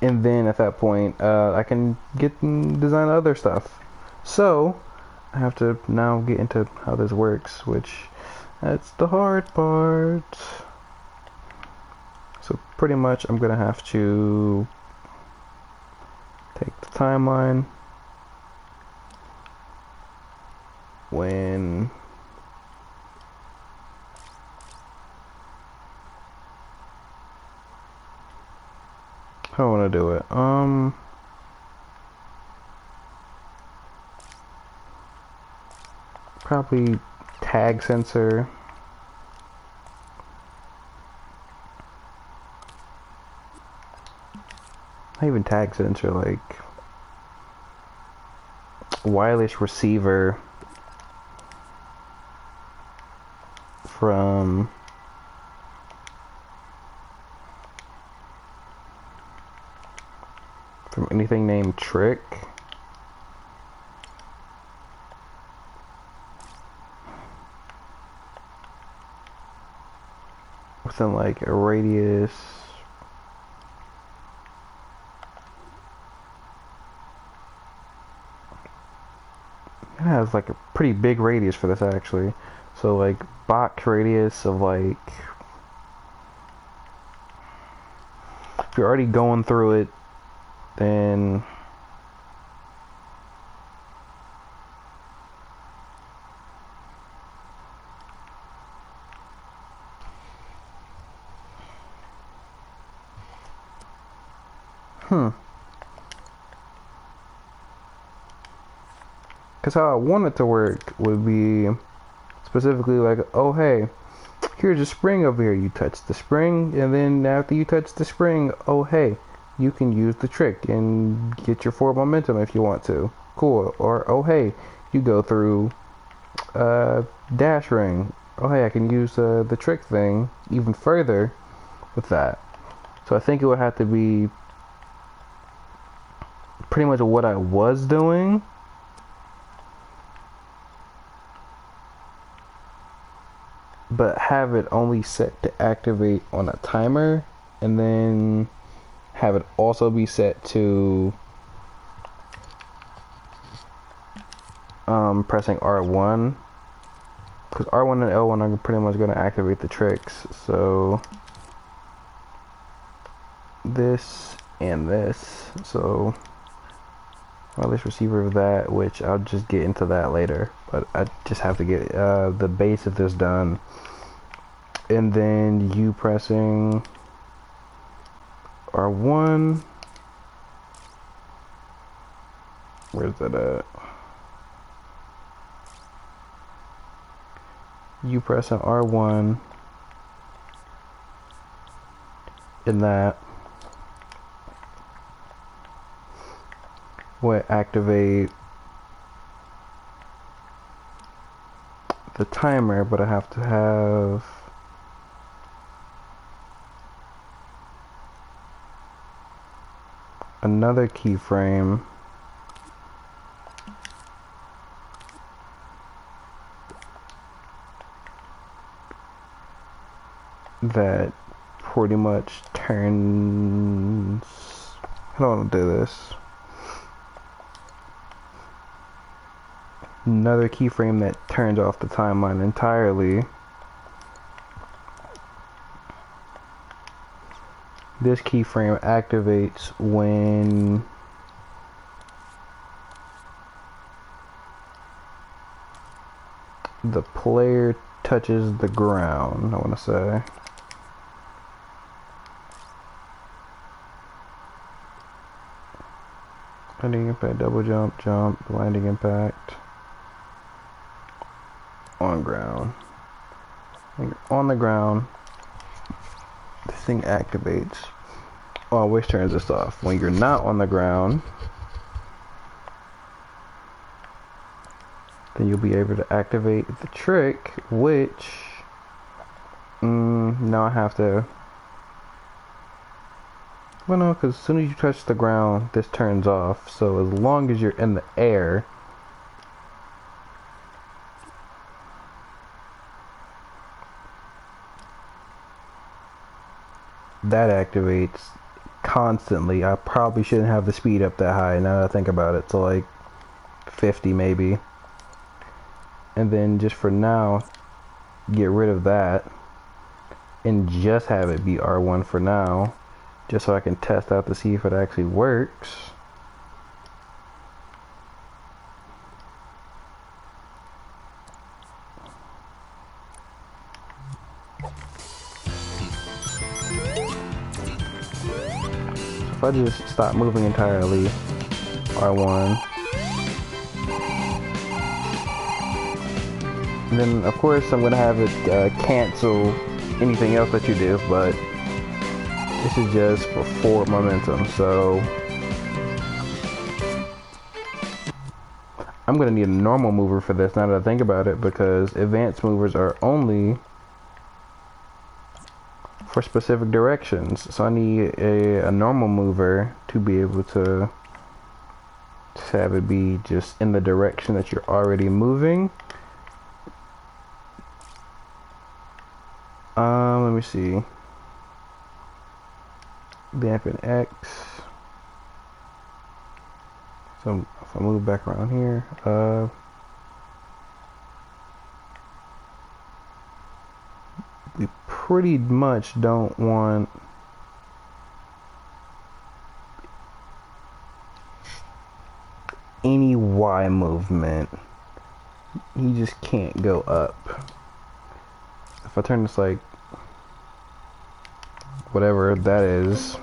And then at that point, I can get and design other stuff. So, I have to now get into how this works, which, that's the hard part. So pretty much I'm gonna have to take the timeline when how I want to do it. Probably tag sensor. Not even tag sensor, like wireless receiver from anything named Trick. Within like a radius. It has like a pretty big radius for this actually. So like box radius of like, if you're already going through it, then Because how I want it to work would be specifically like, oh hey, here's a spring over here. You touch the spring, and then after you touch the spring, oh hey, you can use the trick and get your forward momentum if you want to. Cool. Or oh hey, you go through dash ring. Oh hey, I can use the trick thing even further with that. So I think it would have to be pretty much what I was doing. But have it only set to activate on a timer, and then have it also be set to pressing R1, because R1 and L1 are pretty much going to activate the tricks. So this and this, so wireless receiver of that, which I'll just get into that later, but I just have to get the base of this done, and then you pressing R1. Where's that at? You pressing R1 in that will activate the timer, but I have to have another keyframe that pretty much turns, I don't want to do this. Another keyframe that turns off the timeline entirely. This keyframe activates when the player touches the ground, I want to say. Landing impact, double jump, jump, landing impact. On ground. When you're on the ground, this thing activates. Always turns this off. When you're not on the ground, then you'll be able to activate the trick, which now I have to, well no, because as soon as you touch the ground, this turns off. So as long as you're in the air, that activates constantly. I probably shouldn't have the speed up that high now that I think about it, so like 50 maybe. And then just for now, get rid of that and just have it be R1 for now, just so I can test out to see if it actually works. If I just stop moving entirely, R1, and then of course I'm gonna have it cancel anything else that you do, but this is just for forward momentum. So I'm gonna need a normal mover for this now that I think about it, because advanced movers are only for specific directions. So I need a normal mover to be able to have it be just in the direction that you're already moving. Let me see. Dampen X. So if I move back around here, we pretty much don't want any Y movement. You just can't go up. If I turn this like whatever that is,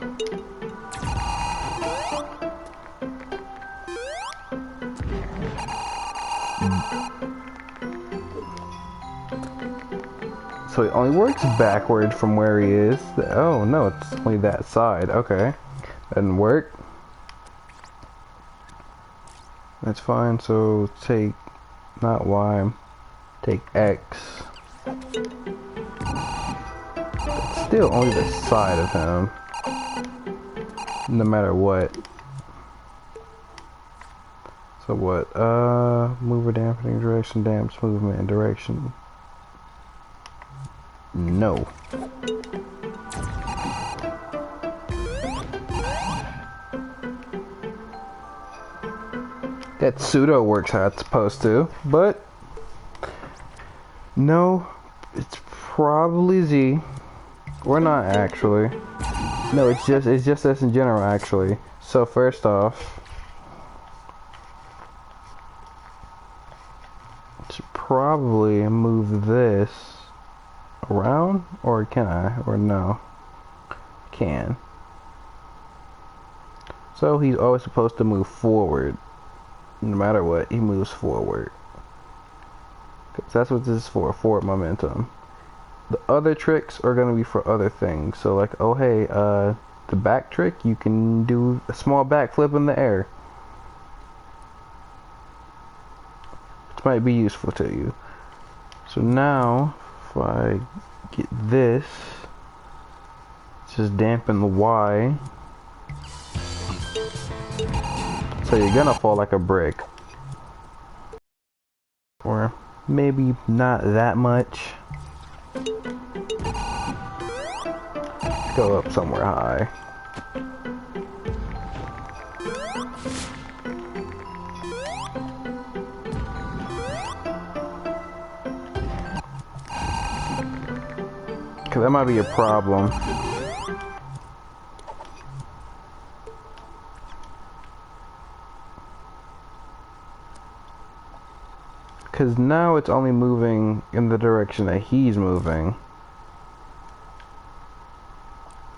So it only works backward from where he is. Oh no, it's only that side. Okay. Doesn't work. That's fine. So take, not Y, take X. It's still only the side of him. No matter what. So what? Mover dampening direction, damps movement and direction. No. That pseudo works how it's supposed to, but no, it's probably Z, or not actually. No, it's just S in general actually. So first off, should probably move this around, or can I? Or no, can. So he's always supposed to move forward. No matter what, he moves forward. 'Cause that's what this is for, forward momentum. The other tricks are going to be for other things. So like, oh hey, the back trick, you can do a small backflip in the air. Which might be useful to you. So now, if I get this, just dampen the Y. So you're gonna fall like a brick. Or maybe not that much. Go up somewhere high. Cause that might be a problem. Because now it's only moving in the direction that he's moving.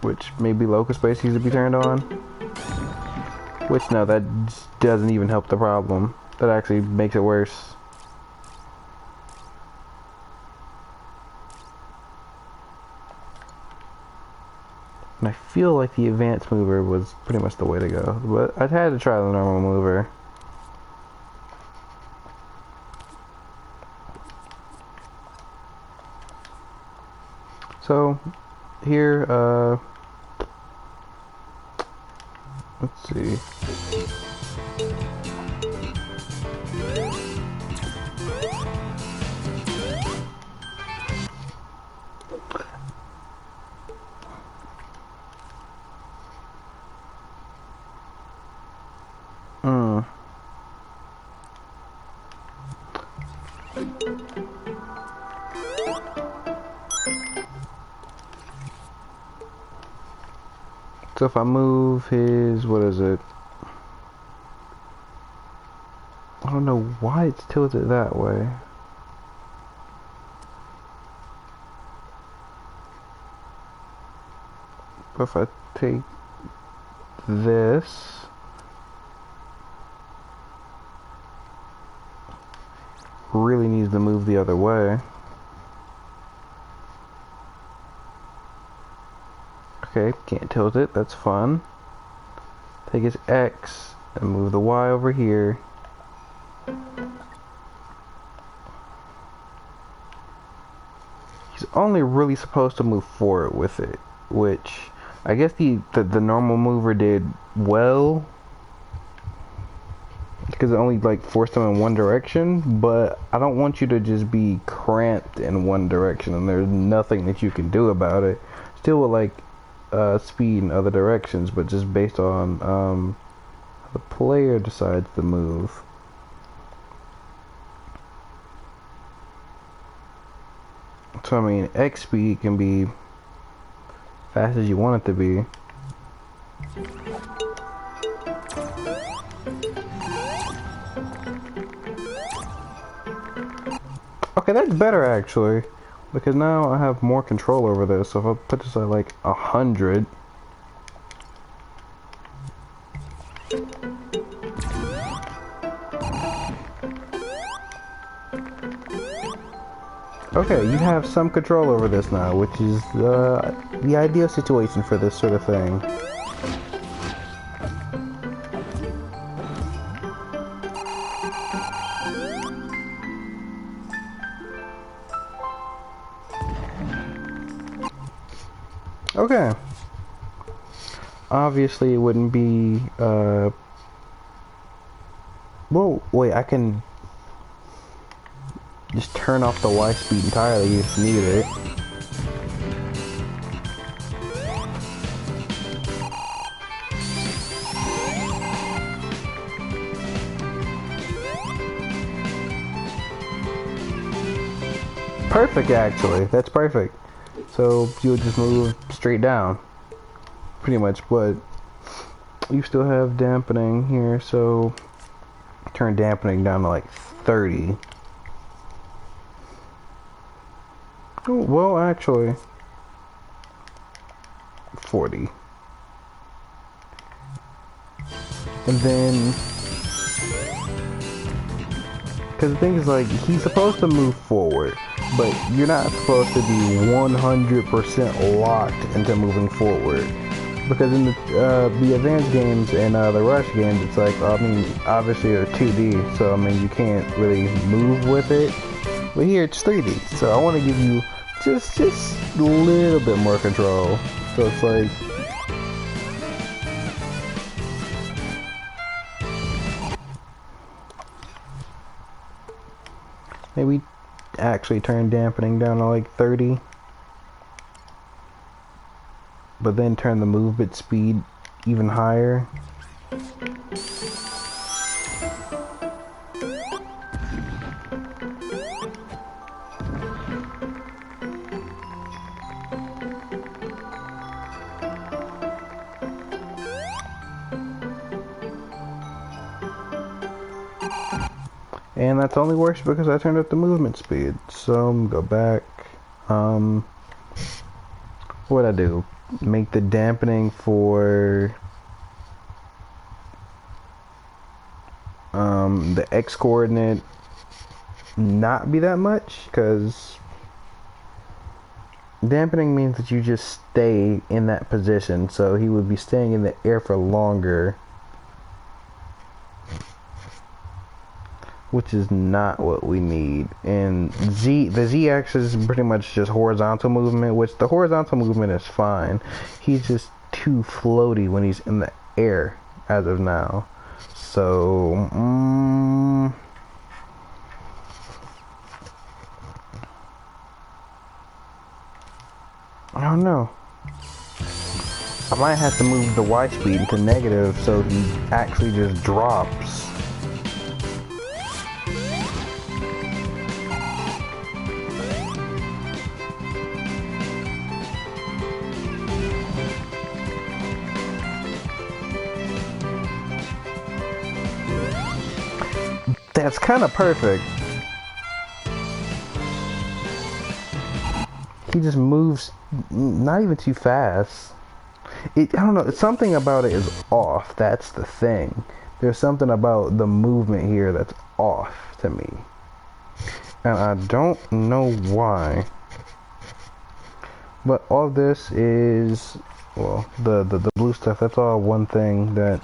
Which maybe locust base needs to be turned on. Which no, that doesn't even help the problem. That actually makes it worse. And I feel like the advanced mover was pretty much the way to go. But I'd had to try the normal mover. So, here, let's see. So if I move his, what is it? I don't know why it's tilted that way. But if I take this, really needs to move the other way. Okay, can't tilt it, that's fun. Take his X and move the Y over here. He's only really supposed to move forward with it, which I guess the normal mover did well. Because it only like forced him in one direction, but I don't want you to just be cramped in one direction and there's nothing that you can do about it. Still with like speed in other directions, but just based on how the player decides to move. So I mean, X speed can be fast as you want it to be. Okay, that's better actually. Because now I have more control over this, so if I put this at like 100. Okay, you have some control over this now, which is the ideal situation for this sort of thing. Okay. Obviously, it wouldn't be, whoa, wait, I can just turn off the Y speed entirely if needed it. Perfect, actually. That's perfect. So you would just move straight down, pretty much. But you still have dampening here, so turn dampening down to like 30. Oh, well, actually, 40. And then, because the thing is, like, he's supposed to move forward, but you're not supposed to be 100% locked into moving forward. Because in the advanced games and the rush games, it's like, I mean, obviously they're 2D, so I mean, you can't really move with it. But here it's 3D, so I want to give you just a little bit more control. So it's like, maybe actually turn dampening down to like 30. But then turn the movement speed even higher. And that's only worse because I turned up the movement speed. So go back. What'd I do? Make the dampening for the X coordinate not be that much, because dampening means that you just stay in that position, so he would be staying in the air for longer, which is not what we need. And the Z axis is pretty much just horizontal movement, which the horizontal movement is fine. He's just too floaty when he's in the air as of now. So, I don't know. I might have to move the Y speed into negative so he actually just drops. That's kind of perfect. He just moves not even too fast. I don't know, something about it is off. That's the thing. There's something about the movement here that's off to me. And I don't know why. But all this is, well, the blue stuff, that's all one thing that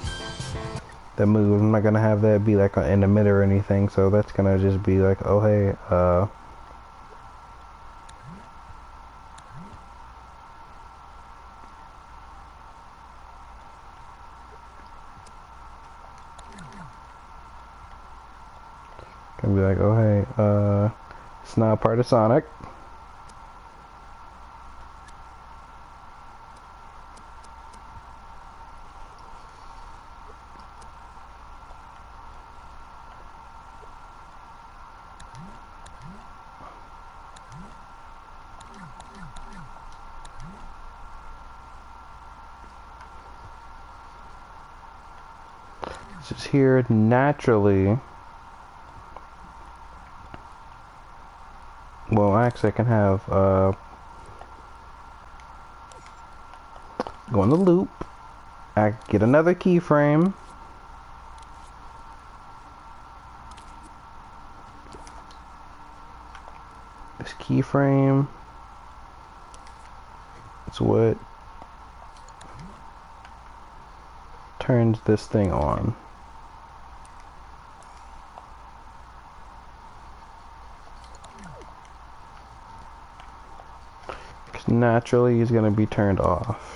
moves. I'm not gonna have that be like an emitter or anything, so that's gonna just be like, oh hey, gonna be like, oh hey, it's now part of Sonic. Just here naturally. Well, actually I can have go in the loop, I get another keyframe, this keyframe. It's what turns this thing on. Because naturally it's going to be turned off.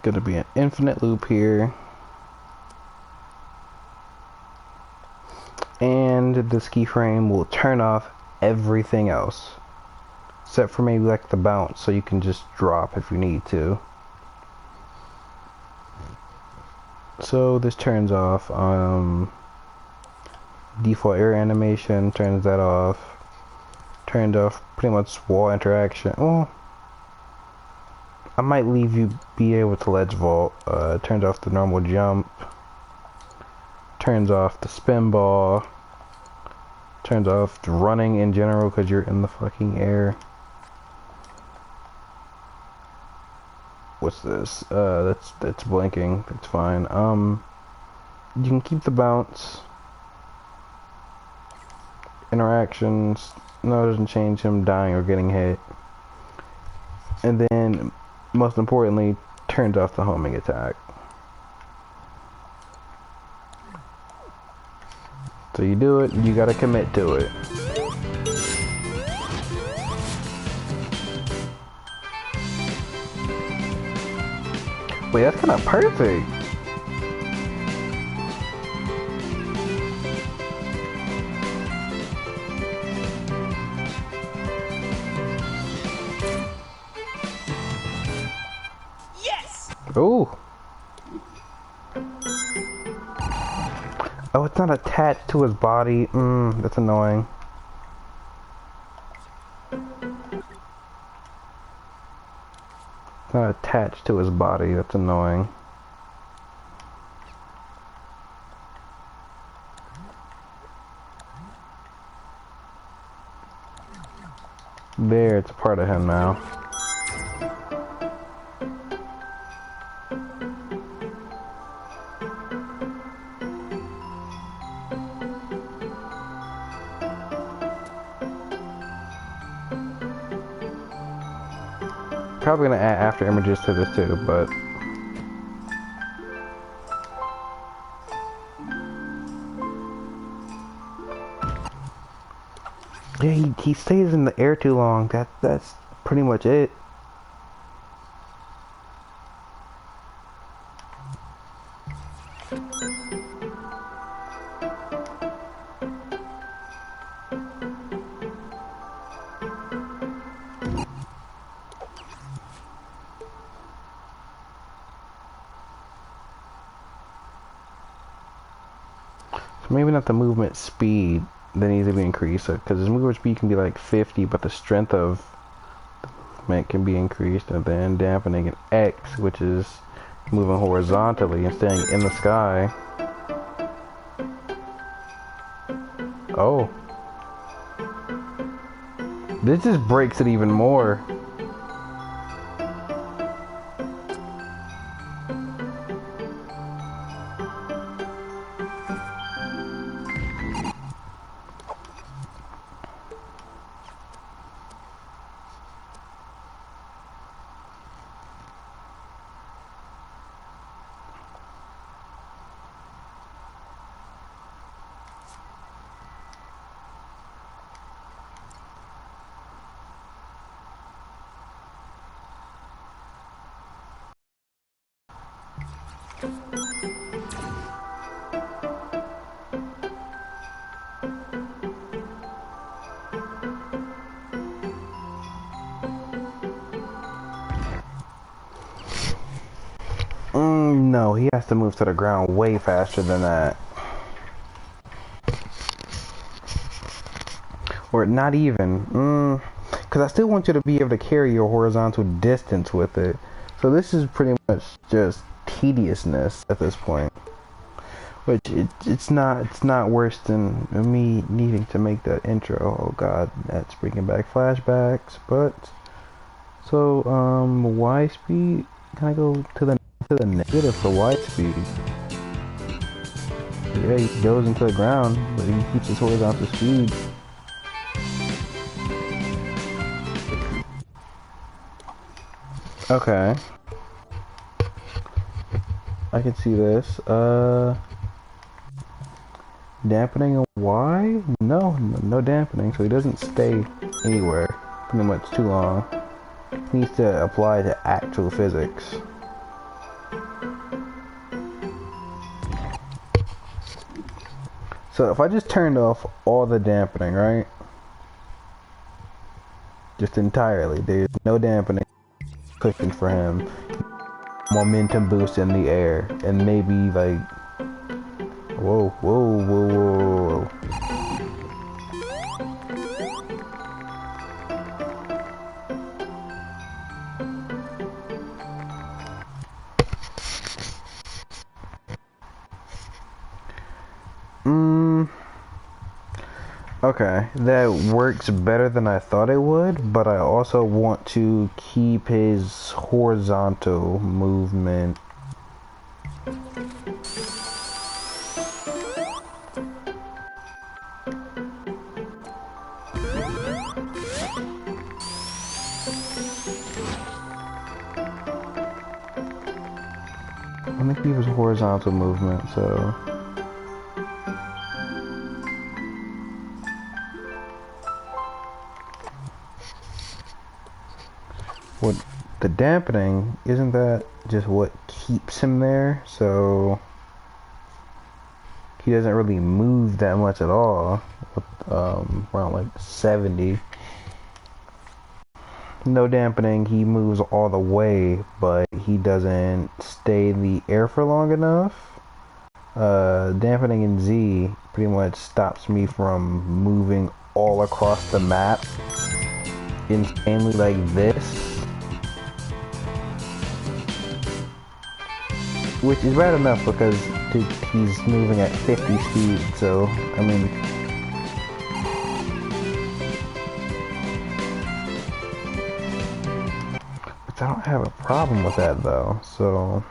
Gonna be an infinite loop here, and this keyframe will turn off everything else except for maybe like the bounce, so you can just drop if you need to. So this turns off default air animation, turns that off, turned off pretty much wall interaction. Well, I might leave you be able to ledge vault. Turns off the normal jump. Turns off the spin ball. Turns off the running in general because you're in the fucking air. What's this? That's blinking. That's fine. You can keep the bounce. Interactions. No, it doesn't change him dying or getting hit. And then, most importantly, turns off the homing attack. So you do it, you gotta commit to it. Wait, that's kinda perfect. Ooh. Oh, it's not attached to his body. That's annoying. It's not attached to his body. That's annoying. There, it's a part of him now. Probably gonna add after images to this too, but yeah, he stays in the air too long. That's pretty much it. Maybe not the movement speed that needs to be increased, because his movement speed can be like 50, but the strength of the movement can be increased, and then dampening an X, which is moving horizontally and staying in the sky. Oh. This just breaks it even more. No, he has to move to the ground way faster than that. Or not even. Because I still want you to be able to carry your horizontal distance with it. So this is pretty much just tediousness at this point. Which it's not worse than me needing to make that intro. Oh god, that's bringing back flashbacks. But So, Y speed, can I go to the negative for Y speed? Yeah, he goes into the ground, but he keeps his horizontal speed. Okay. I can see this. Dampening on Y? No dampening, so he doesn't stay anywhere pretty much too long. He needs to apply to actual physics. So if I just turned off all the dampening, right? Just entirely, there's no dampening cushion for him. Momentum boost in the air, and maybe like, whoa. Okay, that works better than I thought it would, but I also want to keep his horizontal movement. I want to keep his horizontal movement, so... What the dampening, isn't that just what keeps him there? So he doesn't really move that much at all, with, around like 70. No dampening, he moves all the way, but he doesn't stay in the air for long enough. Dampening in Z pretty much stops me from moving all across the map insanely like this. Which is bad enough because he's moving at 50 speed, so, I mean... But I don't have a problem with that, though, so...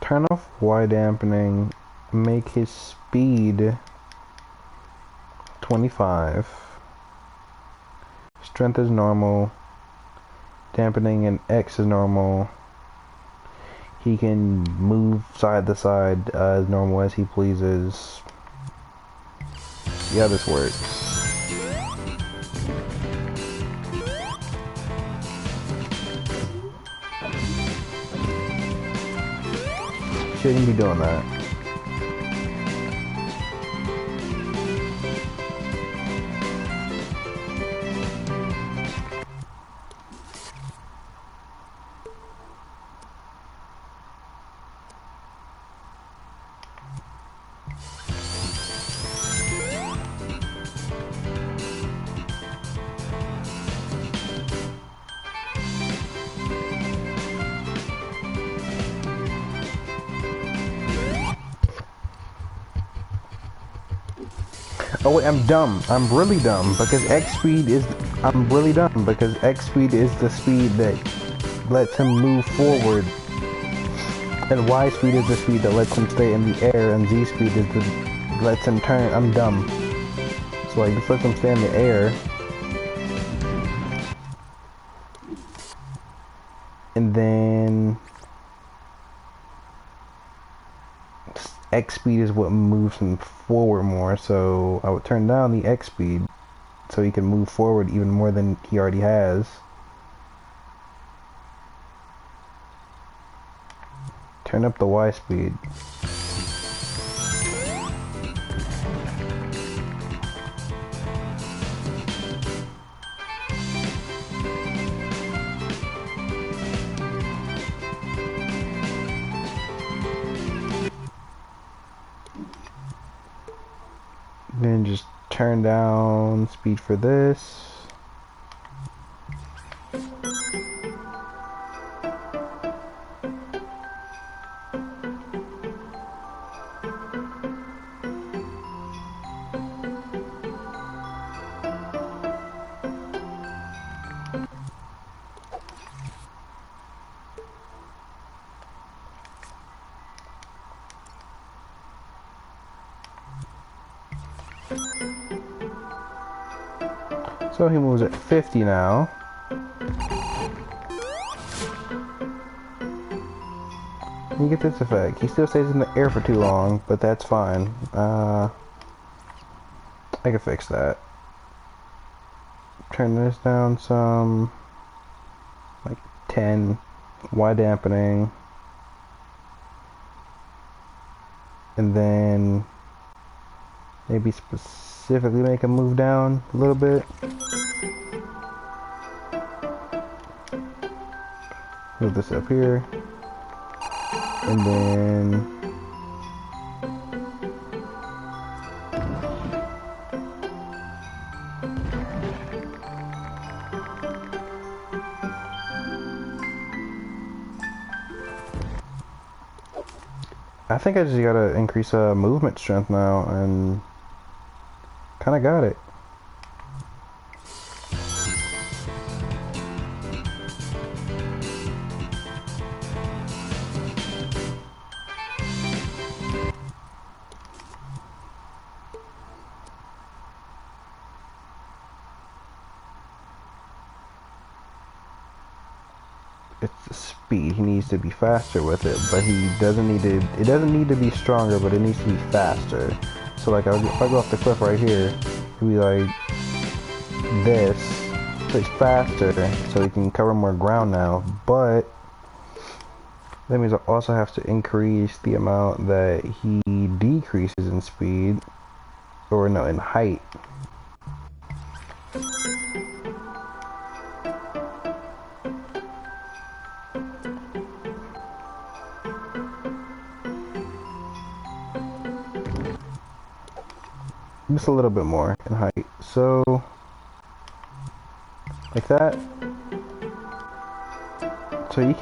Turn off Y dampening, make his speed 25. Strength is normal. Dampening in X is normal. He can move side to side as normal as he pleases. Yeah, this works. Shouldn't be doing that. Oh wait, I'm dumb. I'm really dumb because X speed is... I'm really dumb because X speed is the speed that lets him move forward. And Y speed is the speed that lets him stay in the air, and Z speed is the... lets him turn. I'm dumb. So like, this lets him stay in the air. And then... X speed is what moves him forward more, so I would turn down the X speed so he can move forward even more than he already has. Turn up the Y speed. Then just turn down speed for this. So he moves at 50 now. You get this effect. He still stays in the air for too long, but that's fine. I can fix that. Turn this down some, like 10, Y dampening, and then maybe specifically make him move down a little bit. Move this up here, and then I think I just gotta increase movement strength now, and kinda got it. It's the speed. He needs to be faster with it, but he doesn't need to. It doesn't need to be stronger, but it needs to be faster. So like, if I go off the cliff right here, it'd be like this. So it's faster, so he can cover more ground now. But that means I also have to increase the amount that he decreases in speed, or no, in height. Just a little bit more in height. So, like that. So he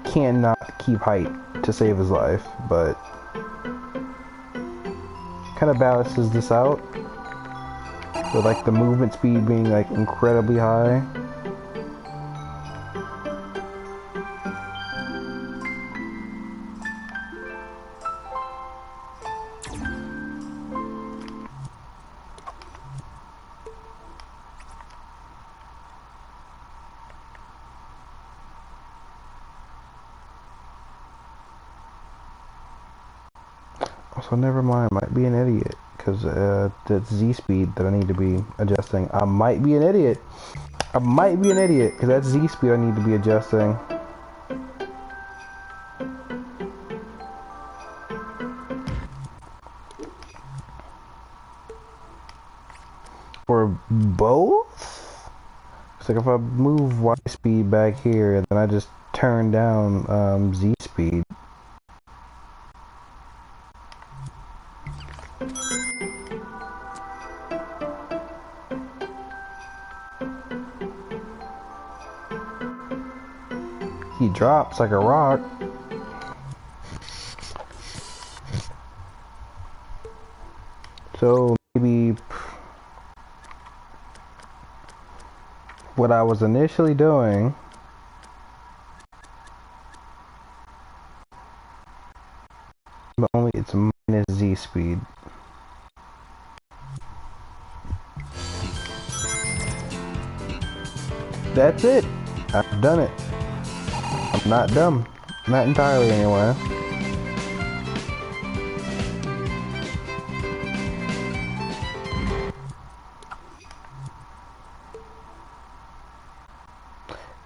cannot keep height to save his life, but kind of balances this out with like the movement speed being like incredibly high. So never mind, I might be an idiot, because that's Z speed that I need to be adjusting. I might be an idiot. I might be an idiot, because that's Z speed I need to be adjusting. For both? It's like if I move Y speed back here, then I just turn down Z speed. He drops like a rock. So maybe what I was initially doing but only it's minus Z speed. That's it. I've done it. I'm not dumb. Not entirely anyway.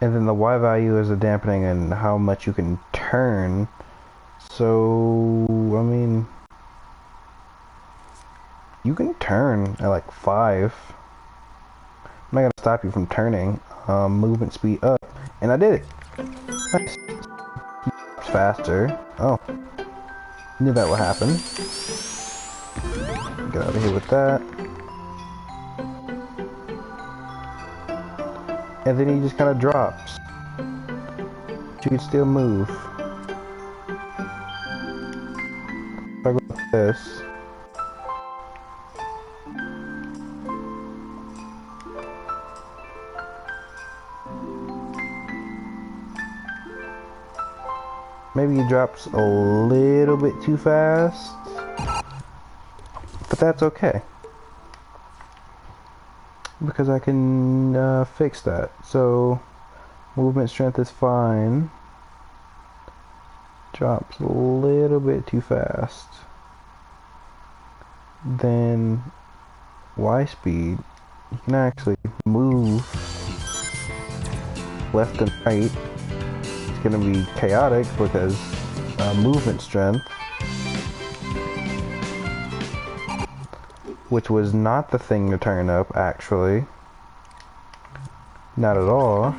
And then the Y value is the dampening and how much you can turn. So, I mean, you can turn at like 5. I'm not gonna stop you from turning. Movement speed up. And I did it. Nice. Faster. Oh. Knew that would happen. Get out of here with that. And then he just kind of drops. But you can still move. If I go like this. Maybe he drops a little bit too fast, but that's okay. because I can fix that. So movement strength is fine. Drops a little bit too fast. Then Y speed, you can actually move left and right. It's gonna be chaotic because movement strength, which was not the thing to turn up actually. Not at all.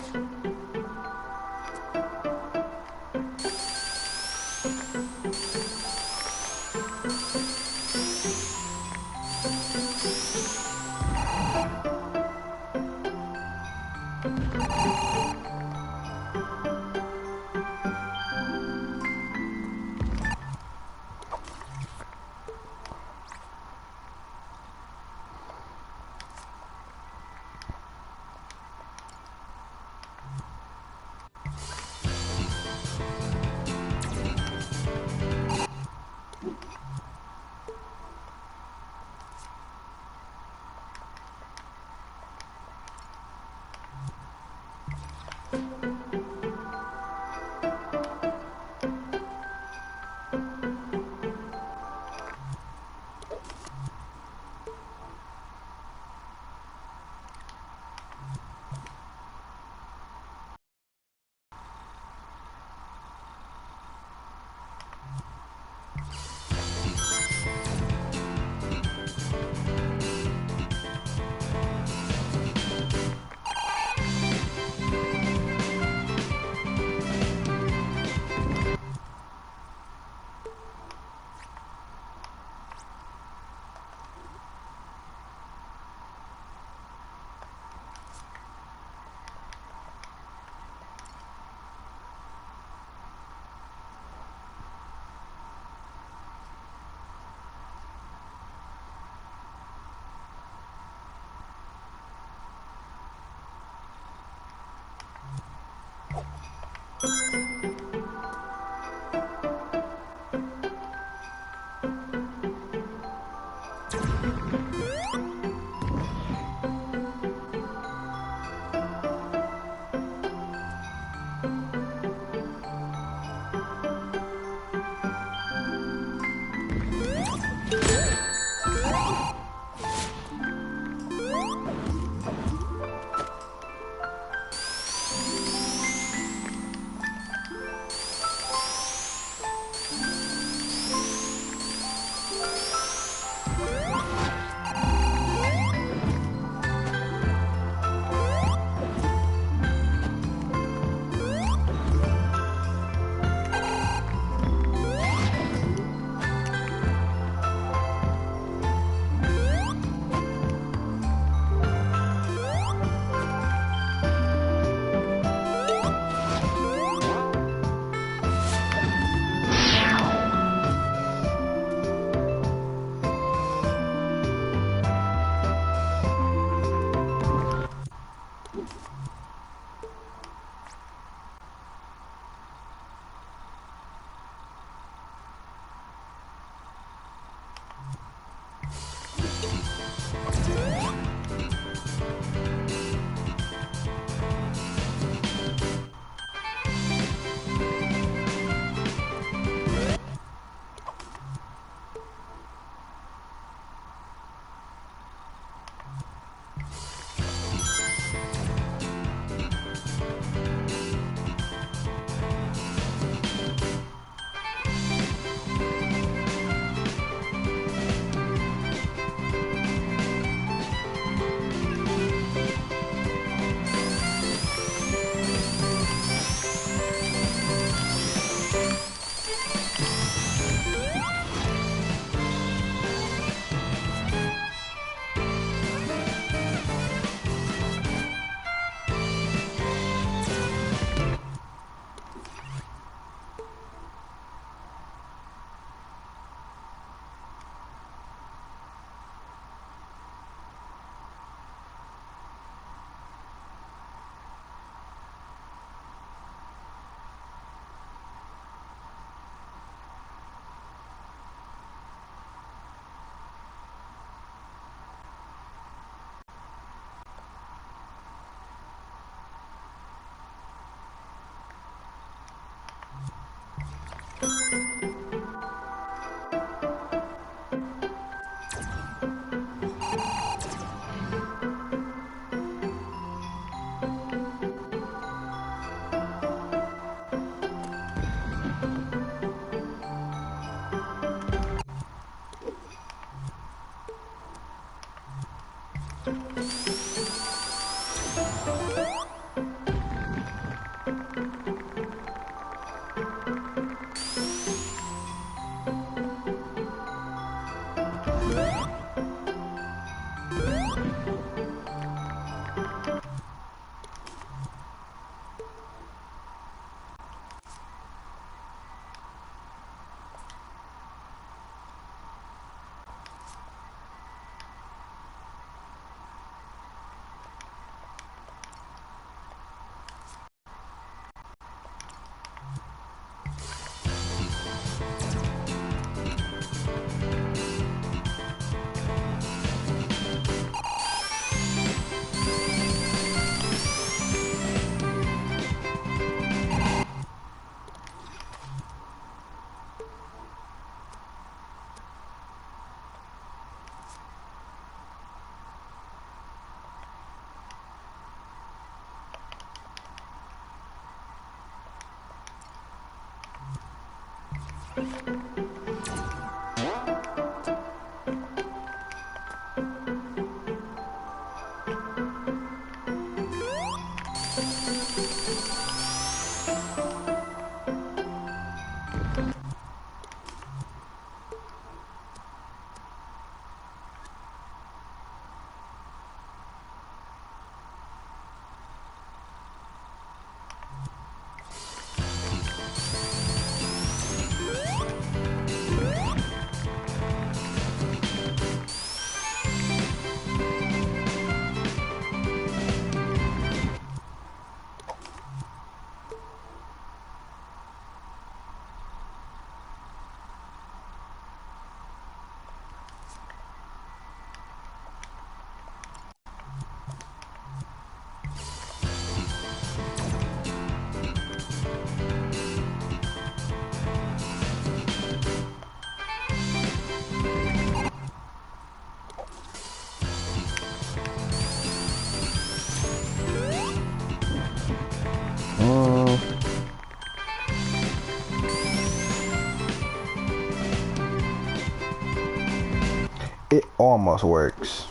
It almost works.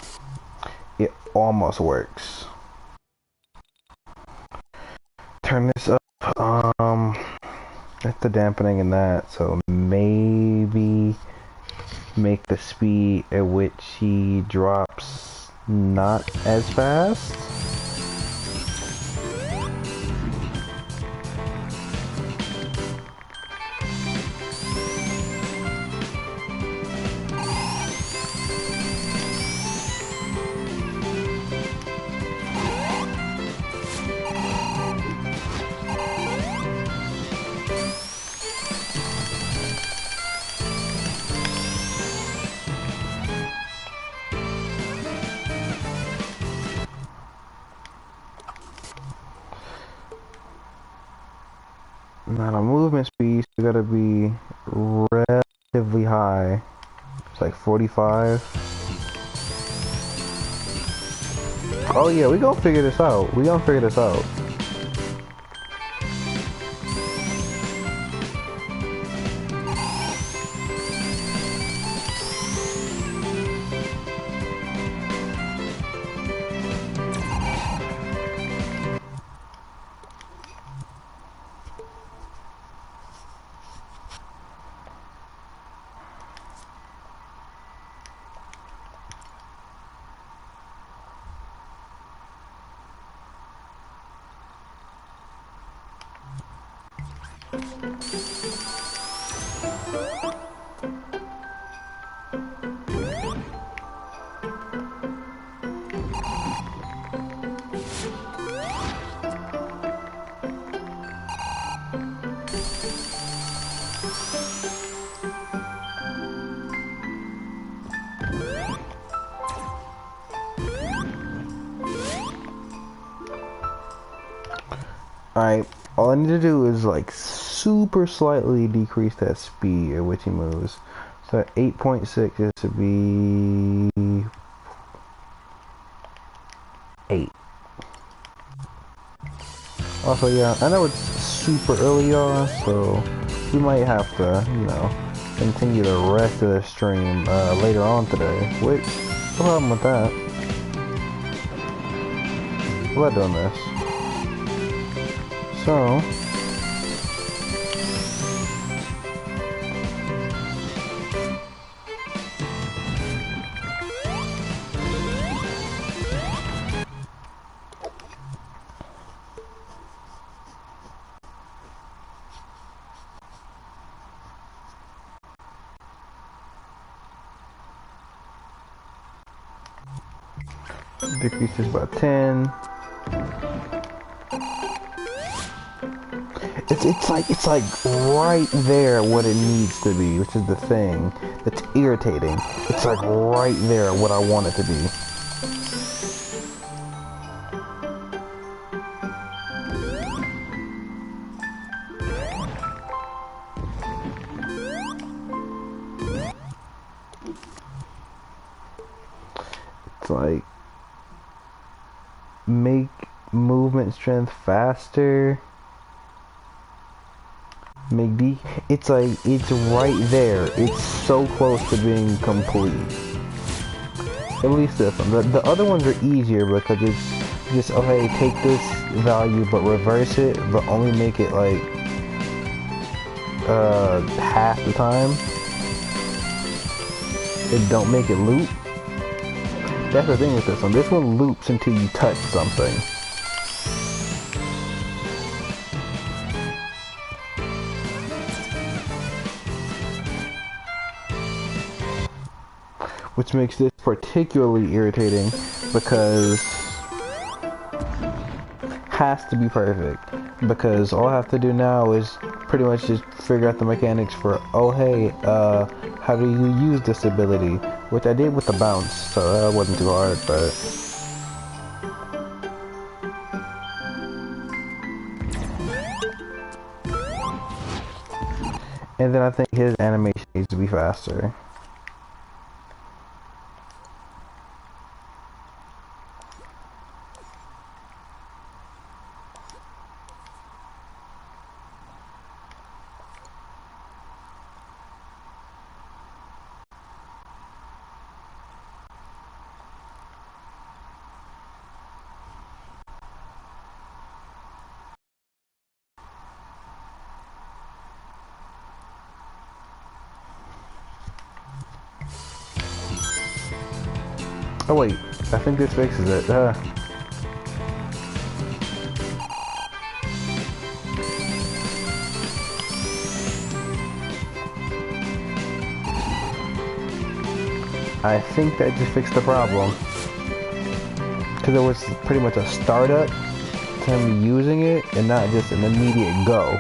It almost works. Turn this up. That's the dampening in that, so maybe make the speed at which he drops not as fast. Now the movement speed is gotta be relatively high. It's like 45. Oh yeah, we gonna figure this out. We gonna figure this out. Alright, all I need to do is like super slightly decrease that speed at which he moves. So at 8.6 it should be 8. Also, yeah, I know it's super early on, so we might have to, you know, continue the rest of the stream later on today, which, no problem with that. We're not doing this. So, decreases by 10. It's like right there what it needs to be, which is the thing that's irritating. It's like right there what I want it to be. It's like make movement strength faster. Make D. It's like it's right there. It's so close to being complete. At least this one. The other ones are easier because it's just okay. Take this value but reverse it, but only make it like half the time. It don't make it loop. That's the thing with this one. This one loops until you touch something. Which makes this particularly irritating because has to be perfect. Because all I have to do now is pretty much just figure out the mechanics for, oh hey, how do you use this ability? Which I did with the bounce, so that wasn't too hard, but... And then I think his animation needs to be faster. Oh wait, I think this fixes it. I think that just fixed the problem. Because it was pretty much a startup to him using it and not just an immediate go.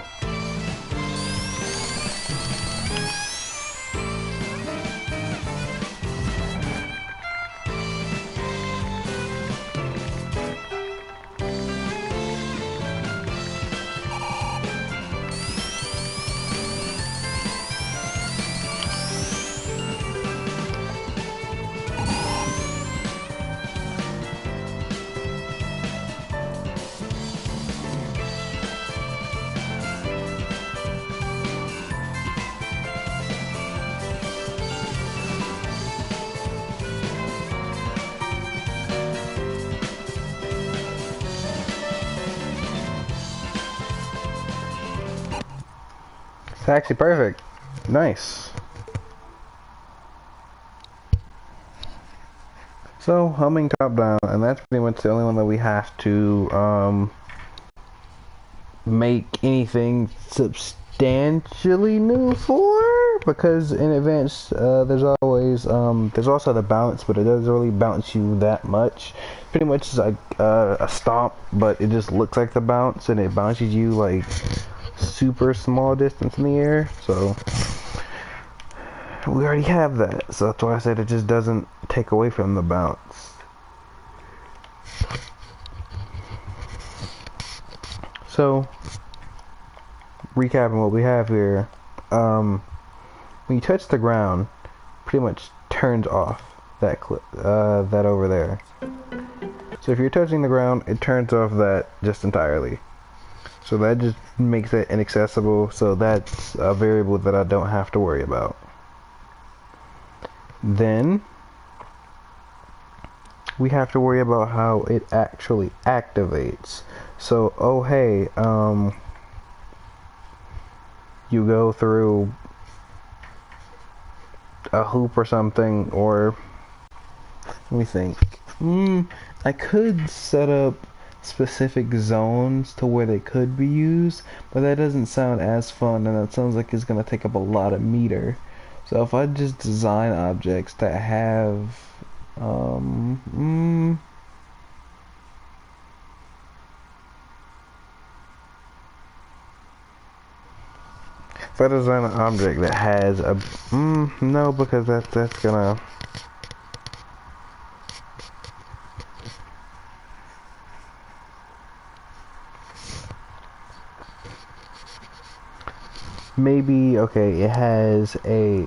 It's actually perfect. Nice. So, humming top down, and that's pretty much the only one that we have to make anything substantially new for, because in advance there's always there's also the bounce, but it doesn't really bounce you that much. Pretty much it's like a stomp, but it just looks like the bounce, and it bounces you like super small distance in the air. So we already have that, so that's why I said it just doesn't take away from the bounce. So recapping what we have here, when you touch the ground, pretty much turns off that clip, that over there. So if you're touching the ground, it turns off that just entirely. So that just makes it inaccessible. So that's a variable that I don't have to worry about. Then we have to worry about how it actually activates. So, oh hey, you go through a hoop or something, or let me think. I could set up specific zones to where they could be used, but that doesn't sound as fun, and that sounds like it's gonna take up a lot of meter. So if I just design objects that have if I design an object that has a no, because that's gonna maybe okay. It has a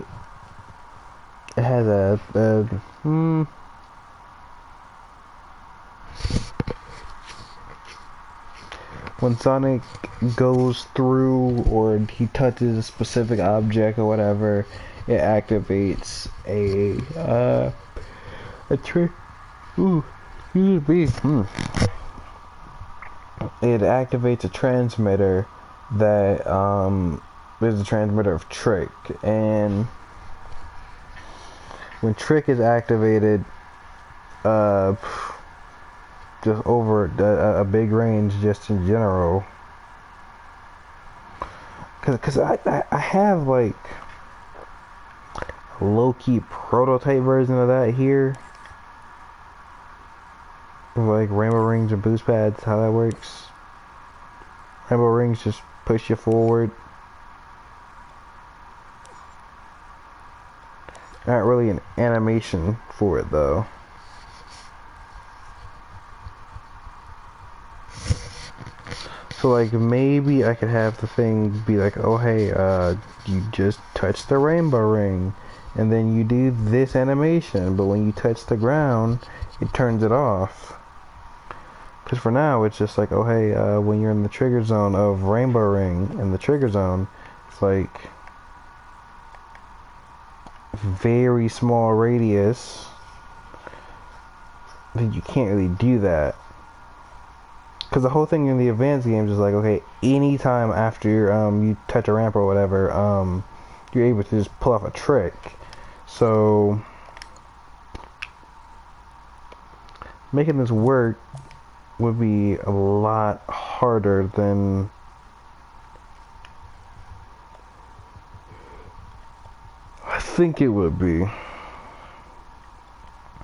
when Sonic goes through or he touches a specific object or whatever, it activates a trick. Ooh, excuse me. It activates a transmitter that is a transmitter of Trick, and when Trick is activated, just over a big range, just in general. Cause I have like a low-key prototype version of that here, like Rainbow Rings and boost pads. How that works? Rainbow Rings just push you forward. Not really an animation for it though. So like maybe I could have the thing be like, oh hey, you just touch the rainbow ring, and then you do this animation, but when you touch the ground, it turns it off. Because for now, it's just like, oh hey, when you're in the trigger zone of rainbow ring, in the trigger zone, it's like very small radius, then you can't really do that. Because the whole thing in the advanced games is like, okay, anytime after you touch a ramp or whatever, you're able to just pull off a trick. So making this work would be a lot harder than I think it would be.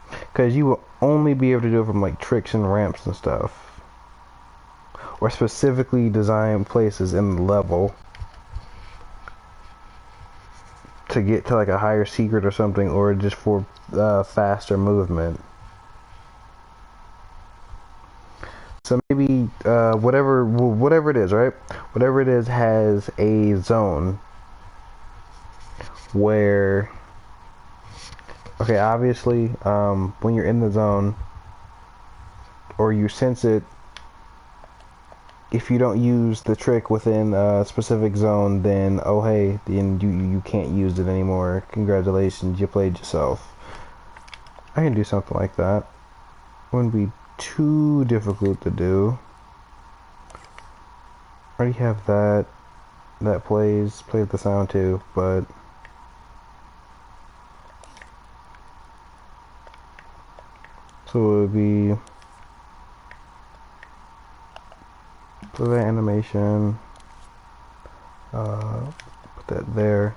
Because you will only be able to do it from like tricks and ramps and stuff. Or specifically design places in the level to get to like a higher secret or something, or just for faster movement. So maybe whatever it is, right? Whatever it is has a zone where, okay, obviously, when you're in the zone or you sense it, if you don't use the trick within a specific zone, then oh hey, then you can't use it anymore. Congratulations, you played yourself. I can do something like that. Wouldn't be too difficult to do. I already have that. That plays the sound too, but so it would be for that animation, put that there.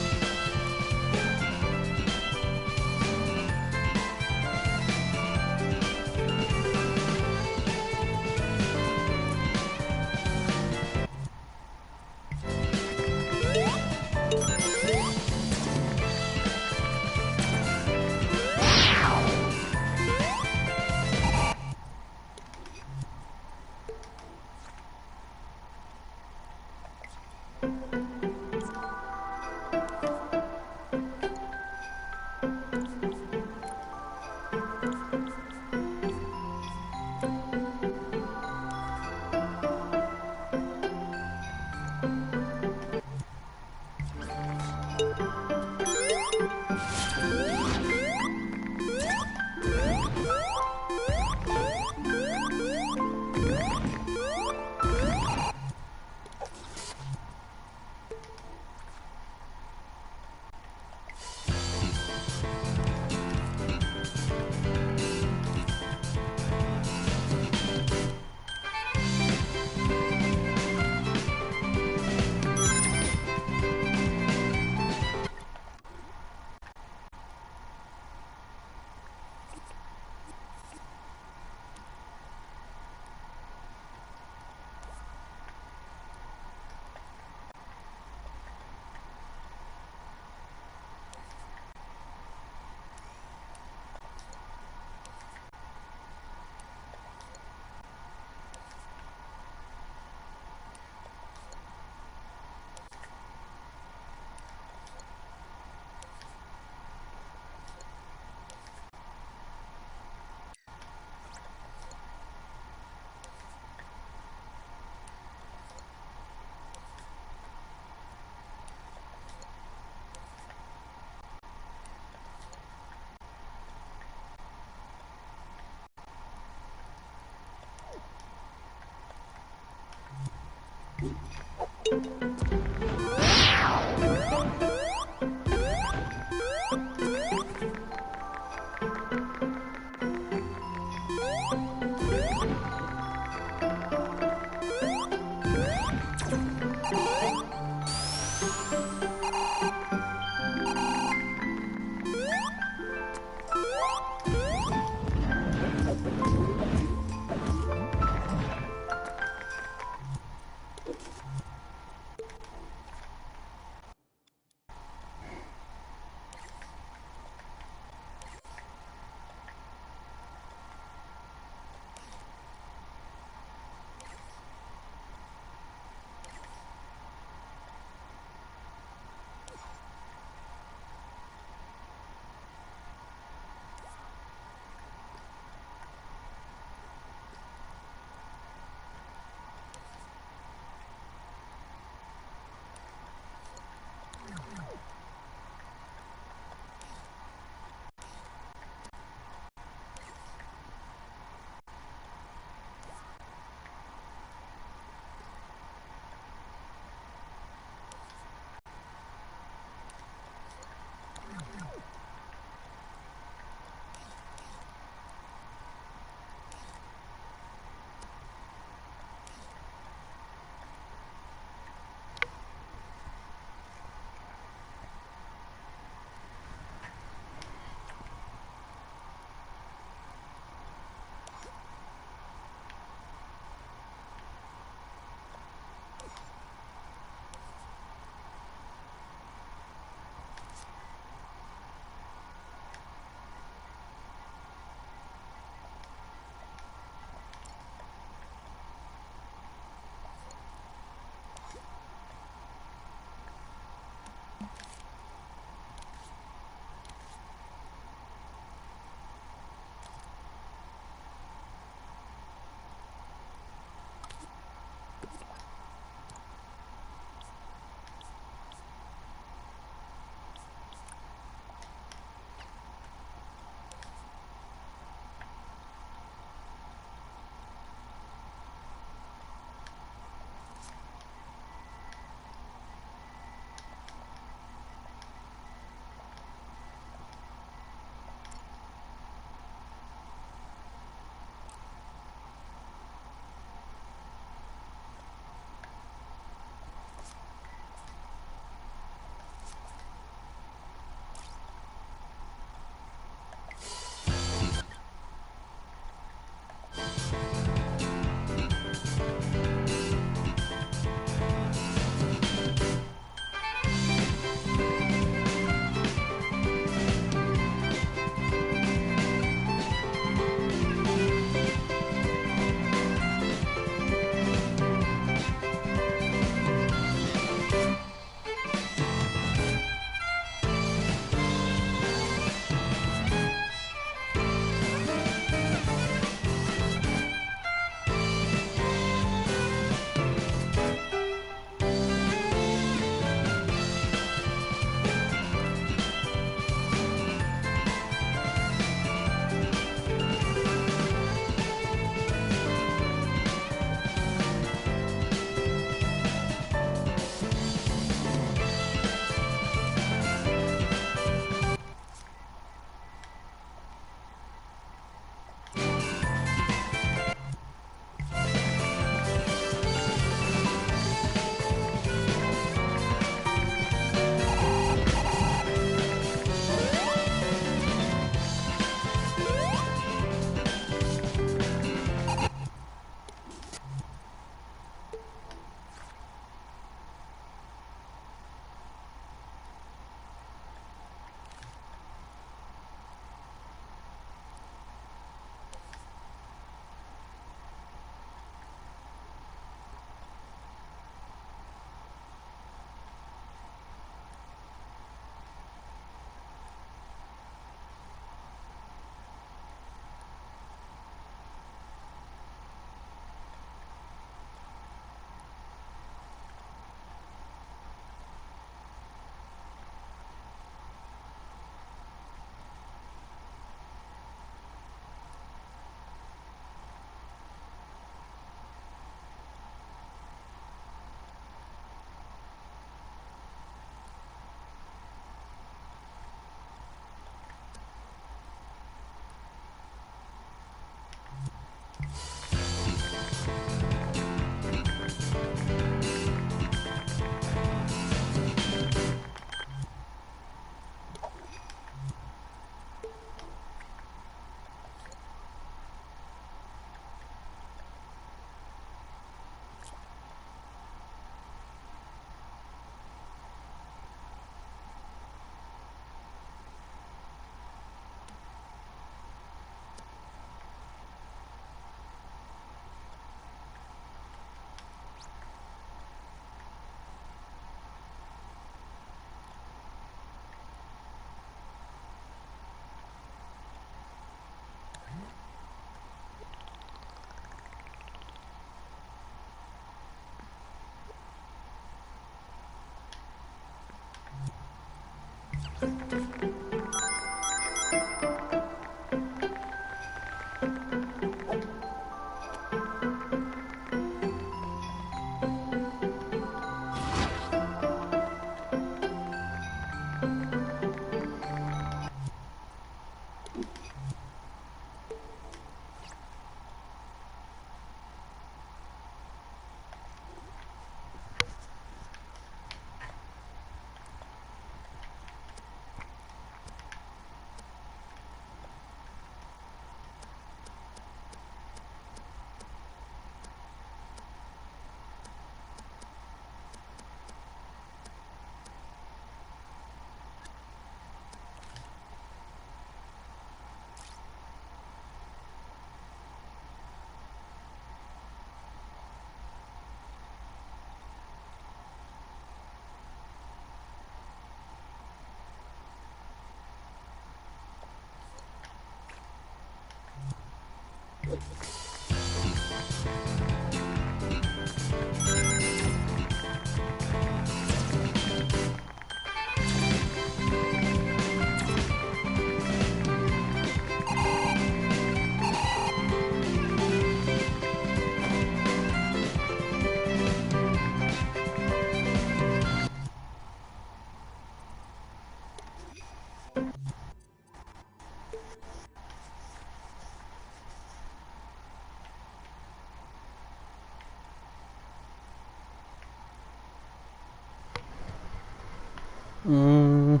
Mm.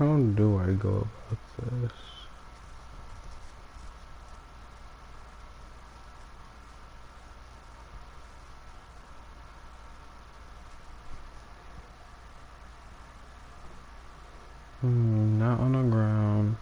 How do I go about this? Not on the ground.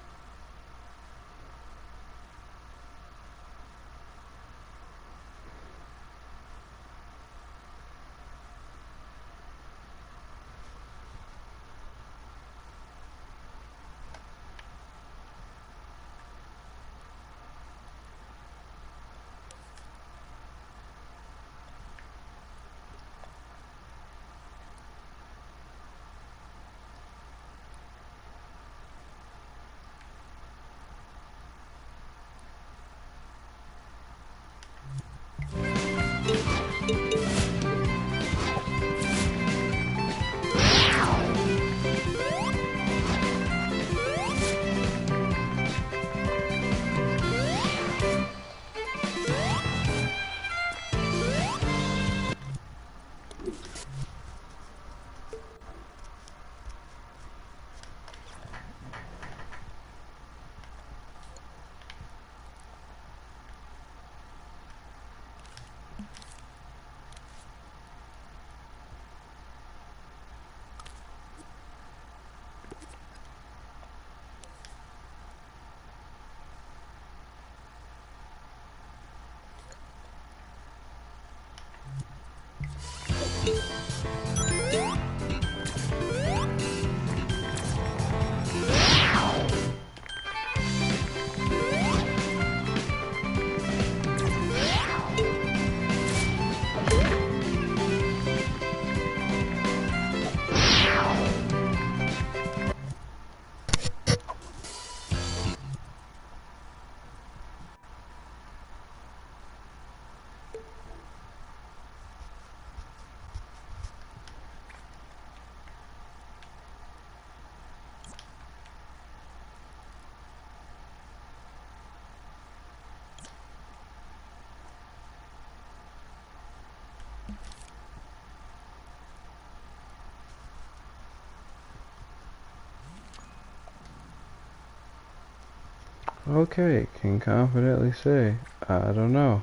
Okay, can confidently say, I don't know.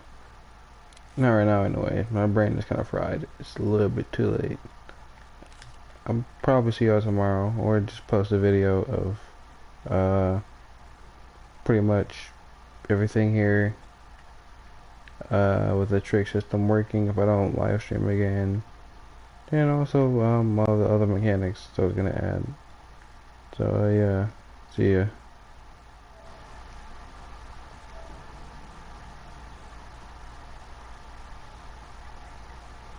Not right now anyway, my brain is kind of fried. It's a little bit too late. I'll probably see y'all tomorrow, or just post a video of, pretty much everything here, with the trick system working if I don't live stream again. And also, all the other mechanics I was gonna add. So, yeah, see ya.